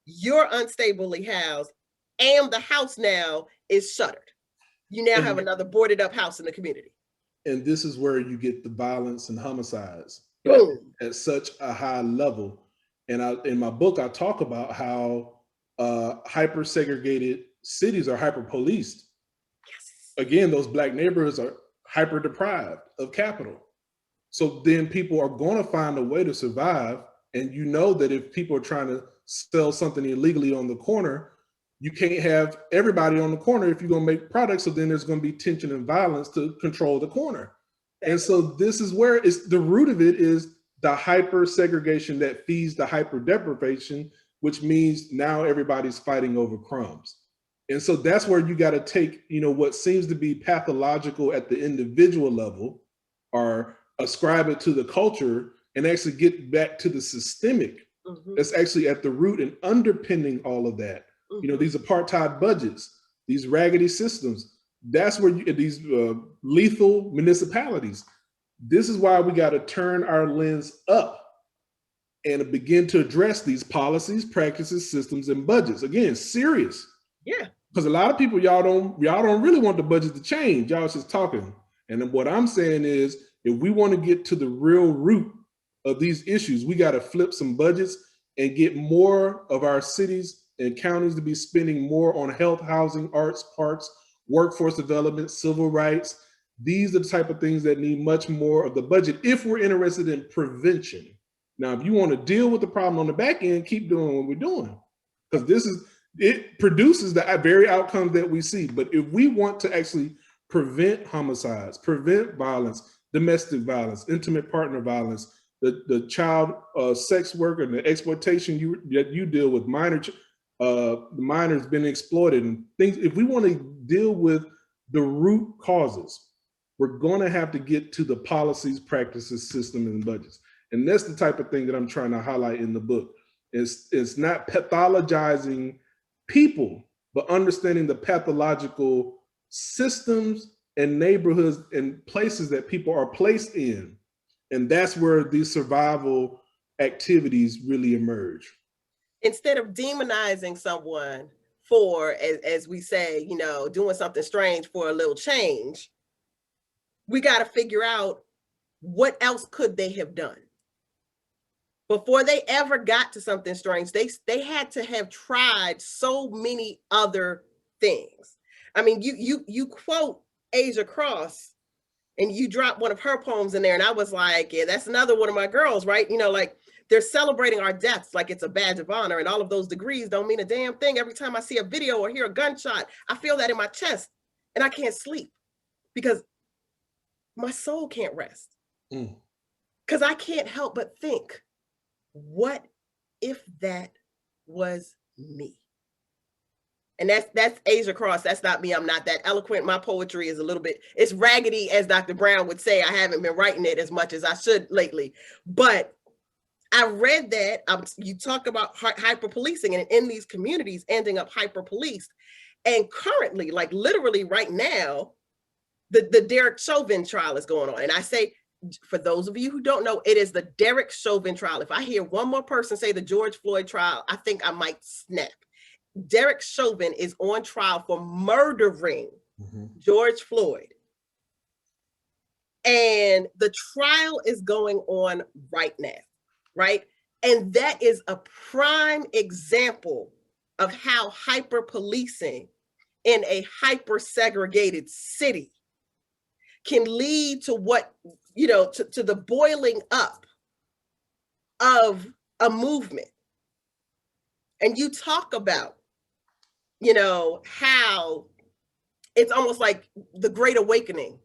you're unstably housed, and the house now is shuttered. You now have another boarded up house in the community. And this is where you get the violence and homicides at such a high level. And in my book, I talk about how hyper-segregated cities are hyper-policed. Yes. Again, those Black neighborhoods are hyper-deprived of capital. So then people are going to find a way to survive. And you know that if people are trying to sell something illegally on the corner, you can't have everybody on the corner if you're going to make products. So then there's going to be tension and violence to control the corner. And so this is where the root of it is the hyper-segregation that feeds the hyper-deprivation, which means now everybody's fighting over crumbs. And so that's where you got to take, what seems to be pathological at the individual level, or ascribe it to the culture, and actually get back to the systemic that's actually at the root and underpinning all of that. These apartheid budgets, these raggedy systems, that's where these lethal municipalities. This is why we got to turn our lens up and begin to address these policies, practices, systems, and budgets. Again, serious. Yeah. Because a lot of people, y'all don't really want the budget to change. Y'all just talking. And then what I'm saying is, if we want to get to the real root of these issues, we got to flip some budgets and get more of our cities and counties to be spending more on health, housing, arts, parks, workforce development, civil rights. These are the type of things that need much more of the budget if we're interested in prevention. Now, if you want to deal with the problem on the back end, keep doing what we're doing, because it produces the very outcomes that we see. But if we want to actually prevent homicides, prevent violence, domestic violence, intimate partner violence, the child sex work and the exploitation that you deal with, the minors being exploited and things, if we want to deal with the root causes, we're going to have to get to the policies, practices, systems, and budgets. And that's the type of thing that I'm trying to highlight in the book. It's not pathologizing people, but understanding the pathological systems and neighborhoods and places that people are placed in. And that's where these survival activities really emerge. Instead of demonizing someone for, as we say, doing something strange for a little change, we got to figure out what else could they have done. before they ever got to something strange, they had to have tried so many other things. I mean, you quote Asia Cross and you drop one of her poems in there, and I was like, yeah, that's another one of my girls, right? You know, like they're celebrating our deaths like it's a badge of honor, and all of those degrees don't mean a damn thing. Every time I see a video or hear a gunshot, I feel that in my chest and I can't sleep because my soul can't rest. Because I can't help but think, what if that was me? And that's Asia Cross. That's not me. I'm not that eloquent. My poetry is a little bit, it's raggedy, as Dr. Brown would say. I haven't been writing it as much as I should lately. But I read that. You talk about hyper-policing, and in these communities ending up hyper-policed. And currently, like literally right now, the Derek Chauvin trial is going on. And I say, for those of you who don't know, it is the Derek Chauvin trial. If I hear one more person say the George Floyd trial, I think I might snap. Derek Chauvin is on trial for murdering George Floyd. And the trial is going on right now, right? And that is a prime example of how hyper-policing in a hyper-segregated city can lead to what, you know, to the boiling up of a movement. And you talk about, you know, how it's almost like the Great Awakening.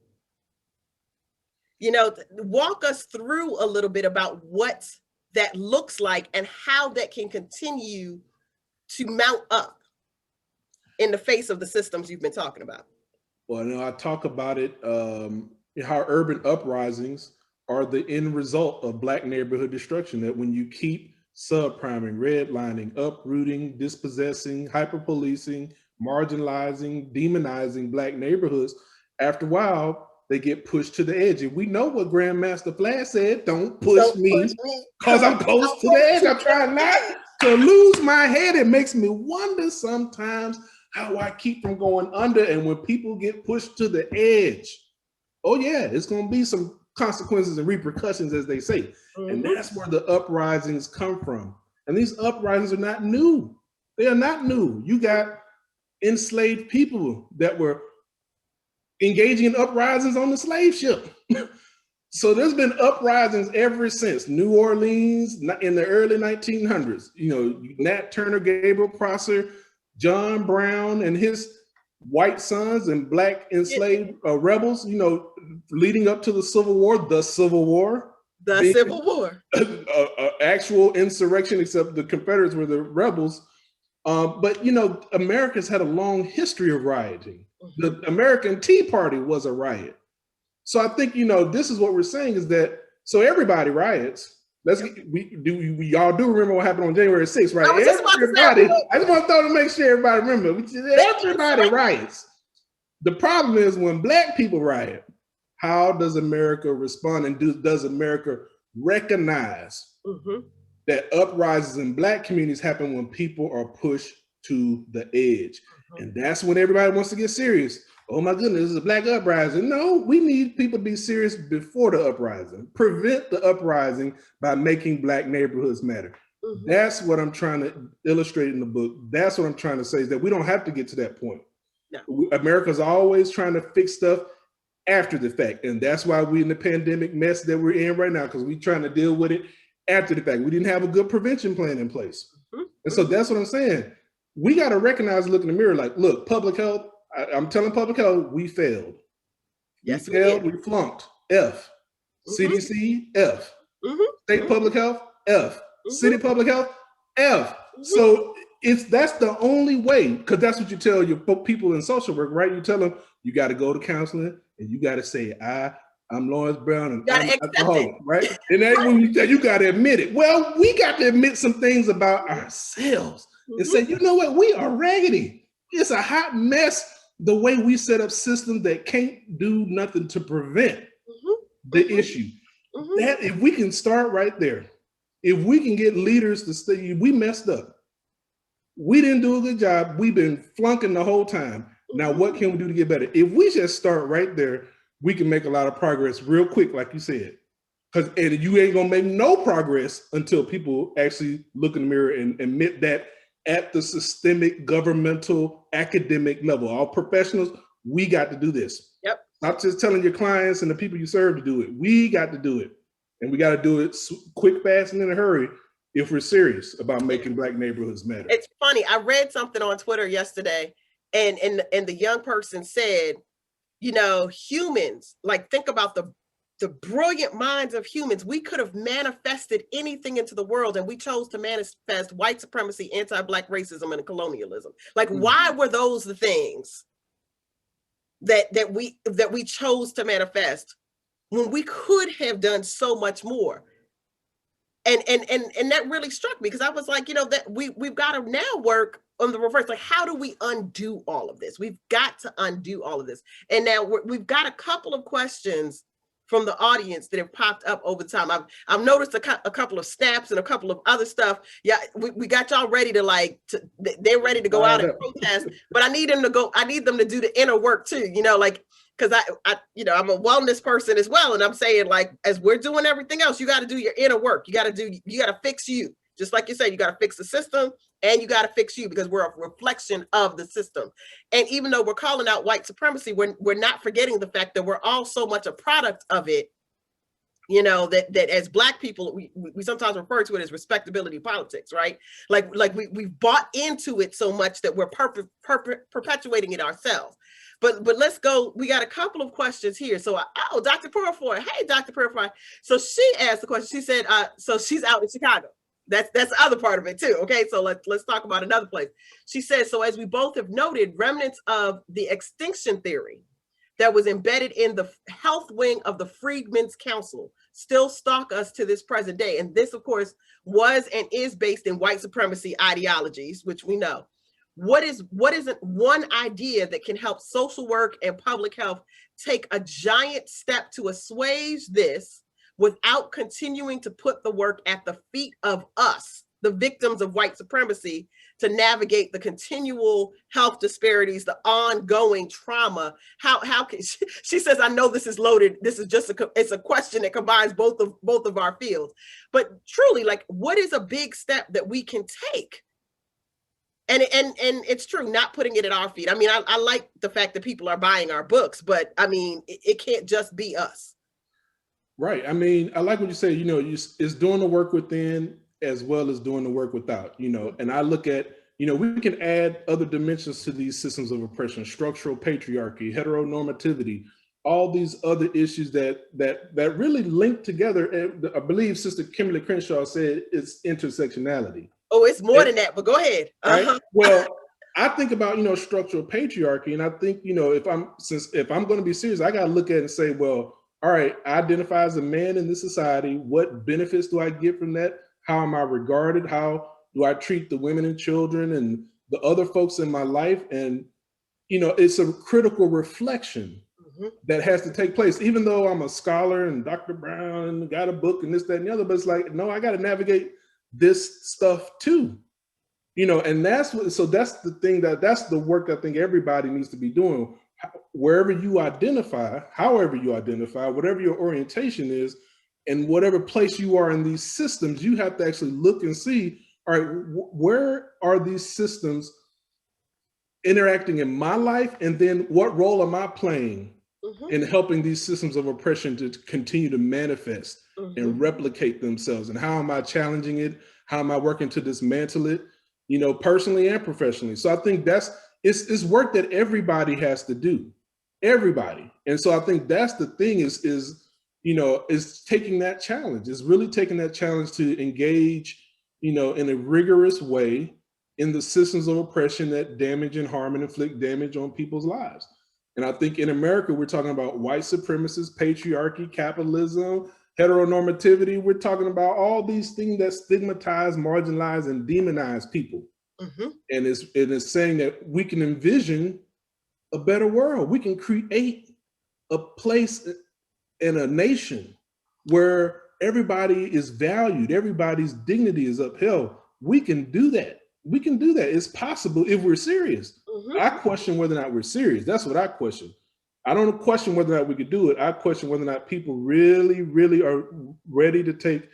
You know, walk us through a little bit about what that looks like and how that can continue to mount up in the face of the systems you've been talking about. Well, you know, I talk about it, how urban uprisings are the end result of Black neighborhood destruction, that when you keep subpriming, redlining, uprooting, dispossessing, hyper-policing, marginalizing, demonizing Black neighborhoods, after a while, they get pushed to the edge. And we know what Grandmaster Flash said, don't push me because I'm close to the edge. I'm trying not to lose my head. It makes me wonder sometimes how I keep from going under. And when people get pushed to the edge, oh yeah, it's going to be some consequences and repercussions, as they say. And that's where the uprisings come from. And these uprisings are not new. They are not new. You got enslaved people that were engaging in uprisings on the slave ship. So there's been uprisings ever since New Orleans in the early 1900s. You know, Nat Turner, Gabriel Prosser, John Brown and his white sons and Black enslaved rebels, you know, leading up to the Civil War, actual insurrection, except the Confederates were the rebels. But, you know, America's had a long history of rioting. The American Tea Party was a riot. So I think, you know, this is what we're saying is that, so everybody riots. We all do remember what happened on January 6th, right? I just want to make sure everybody remember. Everybody riots. The problem is when Black people riot, how does America respond, and does America recognize that uprisings in Black communities happen when people are pushed to the edge? And that's when everybody wants to get serious. Oh my goodness, this is a Black uprising. No, we need people to be serious before the uprising. Prevent the uprising by making Black neighborhoods matter. That's what I'm trying to illustrate in the book. That's what I'm trying to say, is that we don't have to get to that point. No. America's always trying to fix stuff after the fact. And that's why we're in the pandemic mess that we're in right now, because we're trying to deal with it after the fact. We didn't have a good prevention plan in place. And so that's what I'm saying. We got to recognize, look in the mirror, like, look, public health, I'm telling public health, we failed. Yes, we failed, we flunked. F. CDC, F. State public health, F. City public health, F. So that's the only way, because that's what you tell your people in social work, right? You tell them you got to go to counseling and you got to say, I'm Lawrence Brown and I'm alcoholic, right? And then when you got to admit it. Well, we got to admit some things about ourselves and say, you know what, we are raggedy. It's a hot mess the way we set up systems that can't do nothing to prevent the issue. That if we can start right there, if we can get leaders to say, we messed up. We didn't do a good job. We've been flunking the whole time. Now, what can we do to get better? If we just start right there, we can make a lot of progress real quick, like you said. And you ain't gonna make no progress until people actually look in the mirror and admit that at the systemic, governmental, academic level, all professionals, we got to do this. Yep. Not just telling your clients and the people you serve to do it. We got to do it. And we got to do it quick, fast, and in a hurry if we're serious about making Black neighborhoods matter. It's funny. I read something on Twitter yesterday, and the young person said, you know, humans, like, think about the brilliant minds of humans. We could have manifested anything into the world, and we chose to manifest white supremacy, anti-Black racism, and colonialism. Like, why were those the things that we chose to manifest when we could have done so much more? And that really struck me, because I was like, you know, that we've got to now work on the reverse. Like, how do we undo all of this? We've got to undo all of this. And now we've got a couple of questions from the audience that have popped up over time. I've noticed a couple of snaps and a couple of other stuff. Yeah, we got y'all ready to they're ready to go out and protest, but I need them to do the inner work too, you know, like, because I you know, I'm a wellness person as well. And I'm saying, like, as we're doing everything else, you got to do your inner work. You got to fix you. Just like you said, you got to fix the system, and you got to fix you, because we're a reflection of the system. And even though we're calling out white supremacy, we're not forgetting the fact that we're all so much a product of it. You know, that as Black people, we sometimes refer to it as respectability politics, right? Like we've bought into it so much that we're perpetuating it ourselves. But let's go. We got a couple of questions here. So, Dr. Purifoy. Hey, Dr. Purifoy. So she asked the question. She said, so she's out in Chicago. That's the other part of it too. Okay, so let's talk about another place. She says, so as we both have noted, remnants of the extinction theory that was embedded in the health wing of the Freedmen's Council still stalk us to this present day. And this, of course, was and is based in white supremacy ideologies, which we know. What is one idea that can help social work and public health take a giant step to assuage this without continuing to put the work at the feet of us, the victims of white supremacy, to navigate the continual health disparities, the ongoing trauma? How can she says, I know this is loaded. This is just it's a question that combines both of our fields. But truly, like, what is a big step that we can take? And it's true, not putting it at our feet. I mean, I like the fact that people are buying our books, but I mean, it can't just be us. Right. I mean, I like what you say, you know, it's doing the work within as well as doing the work without, you know, and I look at, you know, we can add other dimensions to these systems of oppression, structural patriarchy, heteronormativity, all these other issues that really link together. I believe Sister Kimberly Crenshaw said it's intersectionality. Oh, it's more than that, but go ahead. Right? Well, I think about, you know, structural patriarchy, and I think, you know, if I'm going to be serious, I got to look at it and say, well, all right, I identify as a man in this society. What benefits do I get from that? How am I regarded? How do I treat the women and children and the other folks in my life? And, you know, it's a critical reflection that has to take place, even though I'm a scholar and Dr. Brown and got a book and this, that, and the other, but it's like, no, I got to navigate this stuff too, you know, and that's the thing that's the work I think everybody needs to be doing. Wherever you identify, however you identify, whatever your orientation is, and whatever place you are in these systems, you have to actually look and see, all right, where are these systems interacting in my life? And then what role am I playing in helping these systems of oppression to continue to manifest and replicate themselves? And how am I challenging it? How am I working to dismantle it, you know, personally and professionally? So I think it's work that everybody has to do, everybody. And so I think that's the thing is you know, is taking that challenge, is really taking that challenge to engage, you know, in a rigorous way in the systems of oppression that damage and harm and inflict damage on people's lives. And I think in America, we're talking about white supremacists, patriarchy, capitalism, heteronormativity. We're talking about all these things that stigmatize, marginalize, and demonize people. And it's saying that we can envision a better world. We can create a place in a nation where everybody is valued, everybody's dignity is upheld. We can do that. We can do that. It's possible if we're serious. I question whether or not we're serious. That's what I question. I don't question whether or not we could do it. I question whether or not people really, really are ready to take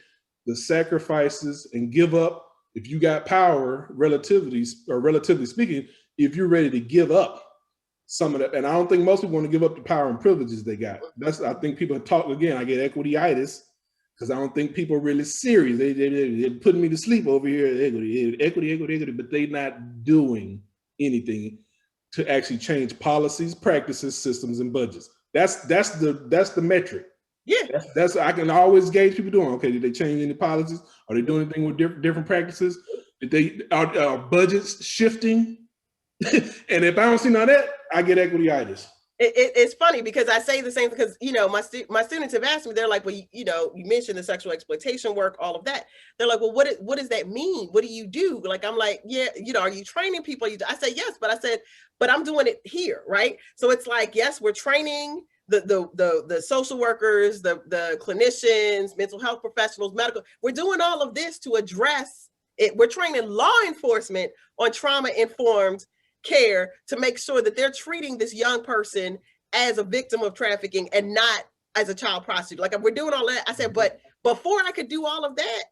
the sacrifices and give up. If you got power, relatively speaking, if you're ready to give up some of that, and I don't think most people want to give up the power and privileges they got. I think people talk again. I get equity-itis because I don't think people are really serious. They're putting me to sleep over here. Equity, but they're not doing anything to actually change policies, practices, systems, and budgets. That's the metric. Yeah, that's I can always gauge people doing. Okay, did they change any policies? Are they doing anything with different practices? Did they are budgets shifting? And if I don't see none of that, I get equity-itis. It's funny because I say the same because, you know, my students have asked me, they're like, well, you know, you mentioned the sexual exploitation work, all of that. They're like, well, what does that mean? What do you do? Like, I'm like, yeah, you know, are you training people? I say, yes, but I'm doing it here, right? So it's like, yes, we're training the social workers, the clinicians, mental health professionals, medical. We're doing all of this to address it. We're training law enforcement on trauma-informed care to make sure that they're treating this young person as a victim of trafficking and not as a child prostitute. Like, we're doing all that. I said, but before I could do all of that,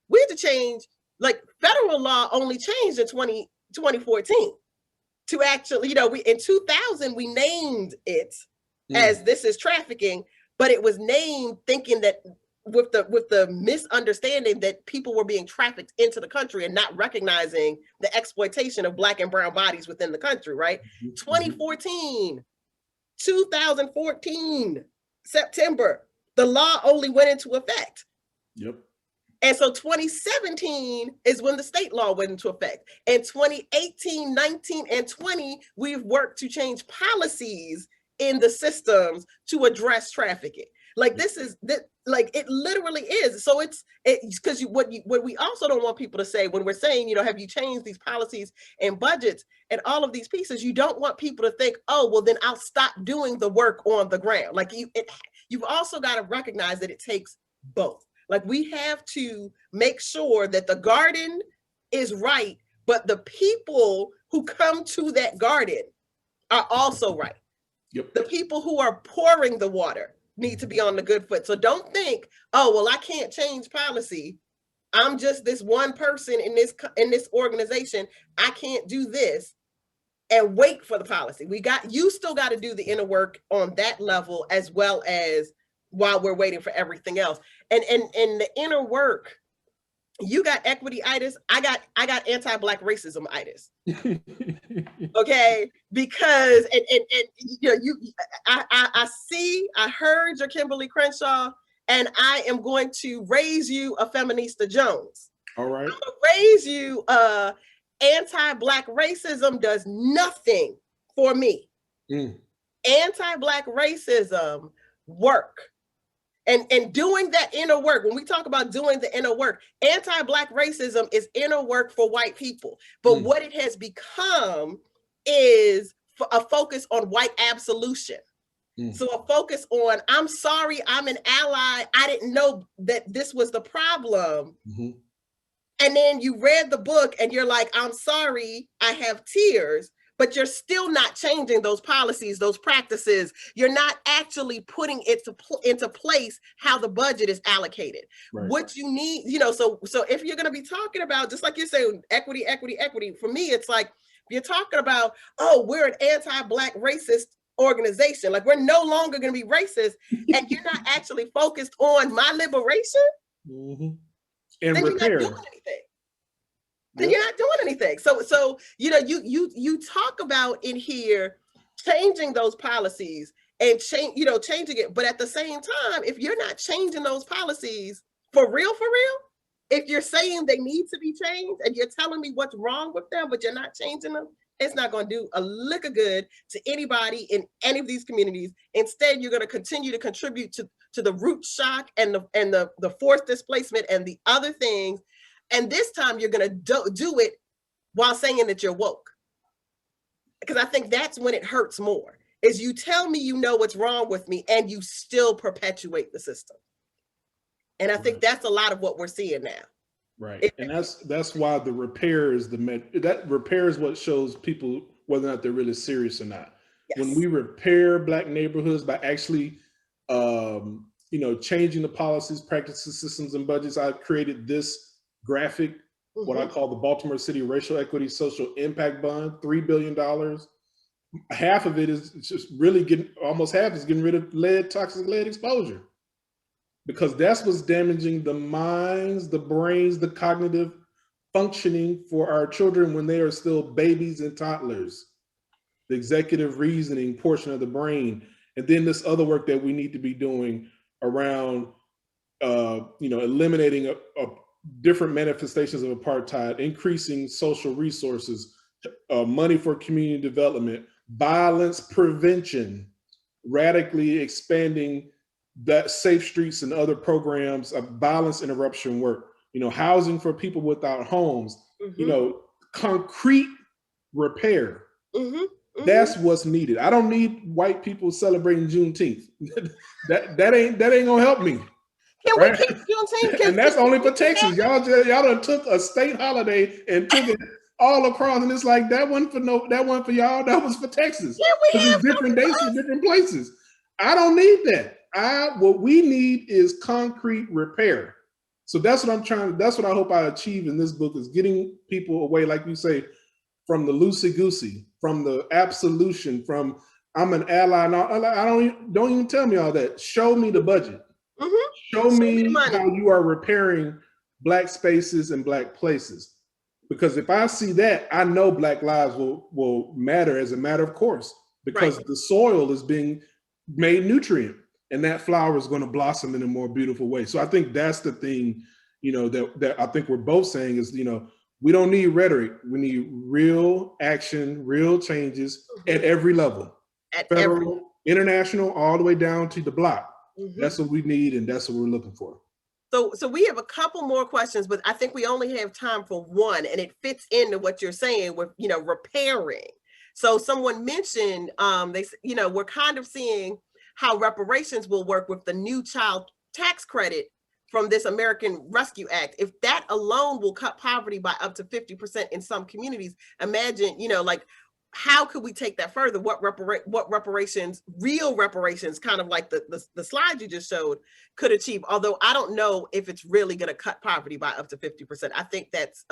we had to change, like, federal law only changed in 2014 to actually, you know, in 2000, we named it as this is trafficking, but it was named thinking that with the misunderstanding that people were being trafficked into the country and not recognizing the exploitation of Black and brown bodies within the country, right? 2014, 2014, September, the law only went into effect. Yep. And so 2017 is when the state law went into effect. And 2018, 19, and 20, we've worked to change policies in the systems to address trafficking. Like, like, it literally is. So it's because what we also don't want people to say when we're saying, you know, have you changed these policies and budgets and all of these pieces? You don't want people to think, oh, well, then I'll stop doing the work on the ground. Like, you've also got to recognize that it takes both. Like, we have to make sure that the garden is right, but the people who come to that garden are also right. Yep. The people who are pouring the water need to be on the good foot. So don't think, oh, well, I can't change policy. I'm just this one person in this organization. I can't do this and wait for the policy. You still got to do the inner work on that level, as well as while we're waiting for everything else. And the inner work, you got equity-itis. I got anti-Black racism-itis. Okay, because you know, I heard your Kimberly Crenshaw, and I am going to raise you a Feminista Jones. All right. I'm gonna raise you anti-Black racism does nothing for me. Anti-Black racism work. And doing that inner work, when we talk about doing the inner work, anti-Black racism is inner work for white people. But what it has become is a focus on white absolution. So a focus on, I'm sorry, I'm an ally. I didn't know that this was the problem. And then you read the book and you're like, I'm sorry, I have tears. But you're still not changing those policies, those practices. You're not actually putting it into place how the budget is allocated. Right. What you need, you know, so if you're going to be talking about, just like you're saying, equity, for me, it's like, you're talking about, oh, we're an anti-Black racist organization. Like, we're no longer going to be racist, and you're not actually focused on my liberation. And then repair. You're not doing anything. Then you're not doing anything. So you know, you talk about in here changing those policies and changing it. But at the same time, if you're not changing those policies for real, if you're saying they need to be changed and you're telling me what's wrong with them, but you're not changing them, it's not going to do a lick of good to anybody in any of these communities. Instead, you're going to continue to contribute to the root shock and the forced displacement and the other things. And this time you're going to do it while saying that you're woke. Because I think that's when it hurts more, is you tell me you know what's wrong with me and you still perpetuate the system. And I think that's a lot of what we're seeing now. Right. And that's why the repair is that repair is what shows people whether or not they're really serious or not. When we repair Black neighborhoods by actually, changing the policies, practices, systems, and budgets. I created this graphic, what I call the Baltimore City Racial Equity Social Impact Bond, $3 billion. Half of it is just really almost half is getting rid of toxic lead exposure. Because that's what's damaging the minds, the brains, the cognitive functioning for our children when they are still babies and toddlers. The executive reasoning portion of the brain. And then this other work that we need to be doing around, eliminating different manifestations of apartheid, increasing social resources, money for community development, violence prevention, radically expanding that safe streets and other programs of violence interruption work, housing for people without homes, concrete repair. That's what's needed. I don't need white people celebrating Juneteenth. that ain't gonna help me. Can we keep Juneteenth? And that's only for Texas. Y'all done took a state holiday and took it all across, and it's like that one for y'all. That was for Texas. Yeah, we have different dates in different places. I don't need that. What we need is concrete repair. So that's what I hope I achieve in this book, is getting people away, like you say, from the loosey-goosey, from the absolution, from I'm an ally. Don't even tell me all that. Show me the budget. Show me how you are repairing Black spaces and Black places. Because if I see that, I know Black lives will matter as a matter of course, because the soil is being made nutrient, and that flower is going to blossom in a more beautiful way. So I think that's the thing, that I think we're both saying is, we don't need rhetoric. We need real action, real changes at every level, federal, international, all the way down to the block. That's what we need, and that's what we're looking for. So we have a couple more questions, but I think we only have time for one, and it fits into what you're saying with, repairing. So someone mentioned, we're kind of seeing how reparations will work with the new child tax credit from this American Rescue Act. If that alone will cut poverty by up to 50% in some communities, imagine, how could we take that further? What reparations, real reparations, kind of like the slide you just showed, could achieve? Although I don't know if it's really going to cut poverty by up to 50%. I think that's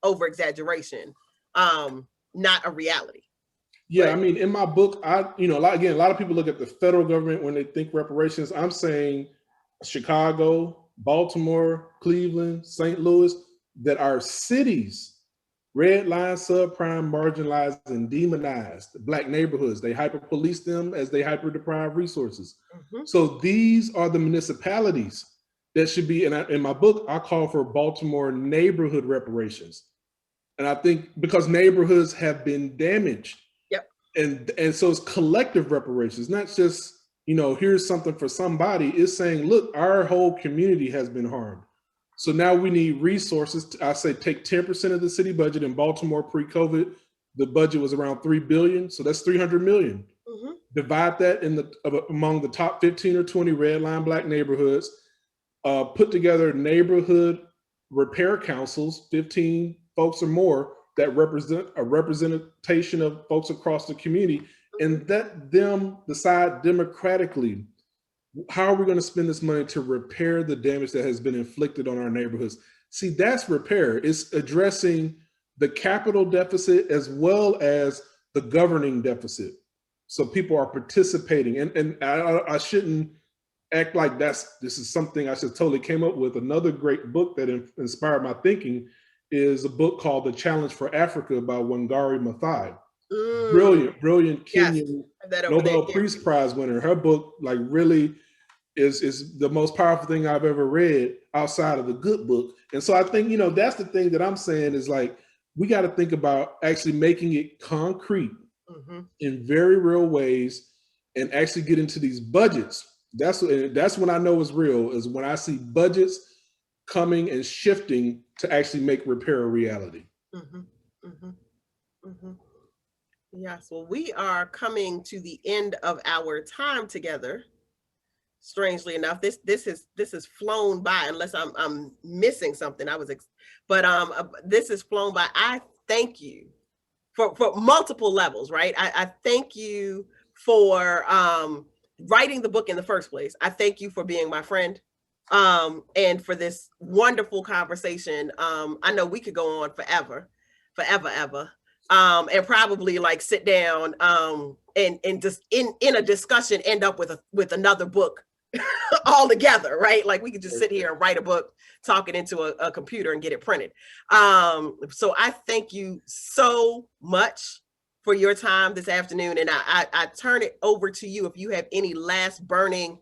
over exaggeration, not a reality. Yeah, but, I mean, in my book, a lot of people look at the federal government when they think reparations. I'm saying Chicago, Baltimore, Cleveland, St. Louis, that are cities, red line, subprime, marginalized, and demonized Black neighborhoods. They hyper-police them as they hyper-deprive resources. So these are the municipalities that should be, in my book, I call for Baltimore neighborhood reparations. And I think because neighborhoods have been damaged. And so it's collective reparations, not just, here's something for somebody. It's saying, look, our whole community has been harmed. So now we need resources. I say take 10% of the city budget. In Baltimore pre-COVID, the budget was around $3 billion. So that's $300 million. Divide that among the top 15 or 20 red line Black neighborhoods. Put together neighborhood repair councils, 15 folks or more, that represent a representation of folks across the community, and let them decide democratically, how are we going to spend this money to repair the damage that has been inflicted on our neighborhoods? See, that's repair. It's addressing the capital deficit as well as the governing deficit. So people are participating, and I shouldn't act like this is something I just totally came up with. Another great book that inspired my thinking is a book called The Challenge for Africa by Wangari Maathai. Brilliant Kenyan Nobel Peace Prize winner. Her book really is the most powerful thing I've ever read outside of the good book. And so I think, that's the thing that I'm saying is we got to think about actually making it concrete in very real ways and actually get into these budgets. That's when I know it's real, is when I see budgets coming and shifting to actually make repair a reality. Yes, well, we are coming to the end of our time together. Strangely enough, this has flown by, unless I'm missing something. This has flown by. I thank you for multiple levels, right? I thank you for writing the book in the first place. I thank you for being my friend, and for this wonderful conversation. I know we could go on forever, ever, and probably like sit down and just in a discussion end up with another book all together, right? Like we could just sit here and write a book, talk it into a computer and get it printed. So I thank you so much for your time this afternoon. And I turn it over to you if you have any last burning,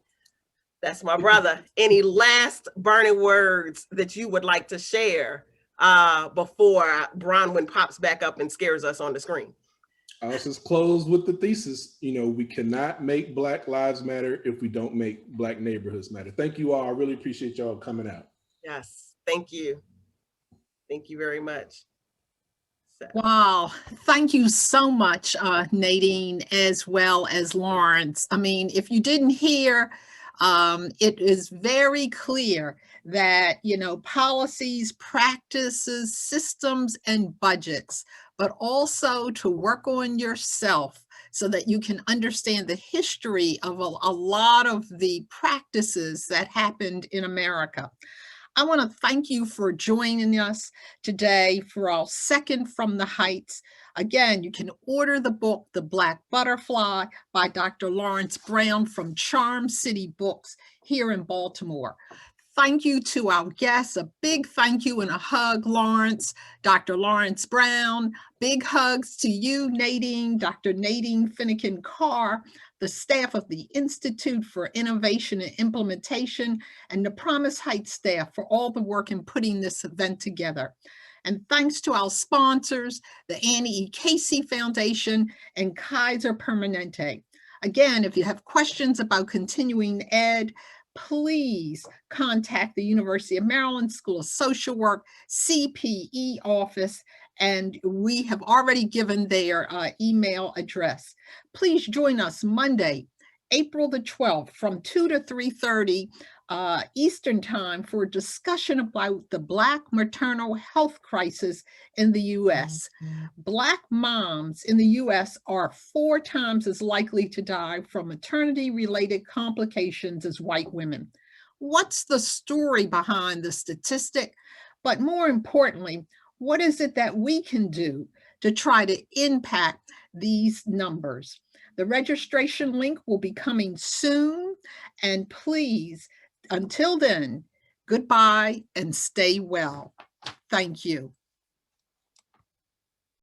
that's my brother, any last burning words that you would like to share before Bronwyn pops back up and scares us on the screen. I'll just close with the thesis. You know, we cannot make Black Lives Matter if we don't make Black neighborhoods matter. Thank you all. I really appreciate y'all coming out. Yes, thank you. Thank you very much. Wow, thank you so much, Nadine, as well as Lawrence. I mean, if you didn't hear, it is very clear that, you know, policies, practices, systems, and budgets, but also to work on yourself so that you can understand the history of a lot of the practices that happened in America. I want to thank you for joining us today for our second From the Heights. Again, you can order the book, The Black Butterfly by Dr. Lawrence Brown from Charm City Books here in Baltimore. Thank you to our guests. A big thank you and a hug, Lawrence, Dr. Lawrence Brown. Big hugs to you, Nadine, Dr. Nadine Finigan-Carr, the staff of the Institute for Innovation and Implementation, and the Promise Heights staff for all the work in putting this event together. And thanks to our sponsors, the Annie E. Casey Foundation and Kaiser Permanente. Again, if you have questions about continuing ed, please contact the University of Maryland School of Social Work, CPE office, and we have already given their email address. Please join us Monday, April the 12th from 2 to 3:30 Eastern Time for a discussion about the Black maternal health crisis in the U.S. Black moms in the U.S. are 4 times as likely to die from maternity-related complications as white women. What's the story behind the statistic? But more importantly, what is it that we can do to try to impact these numbers? The registration link will be coming soon, and please, until then, goodbye and stay well. Thank you.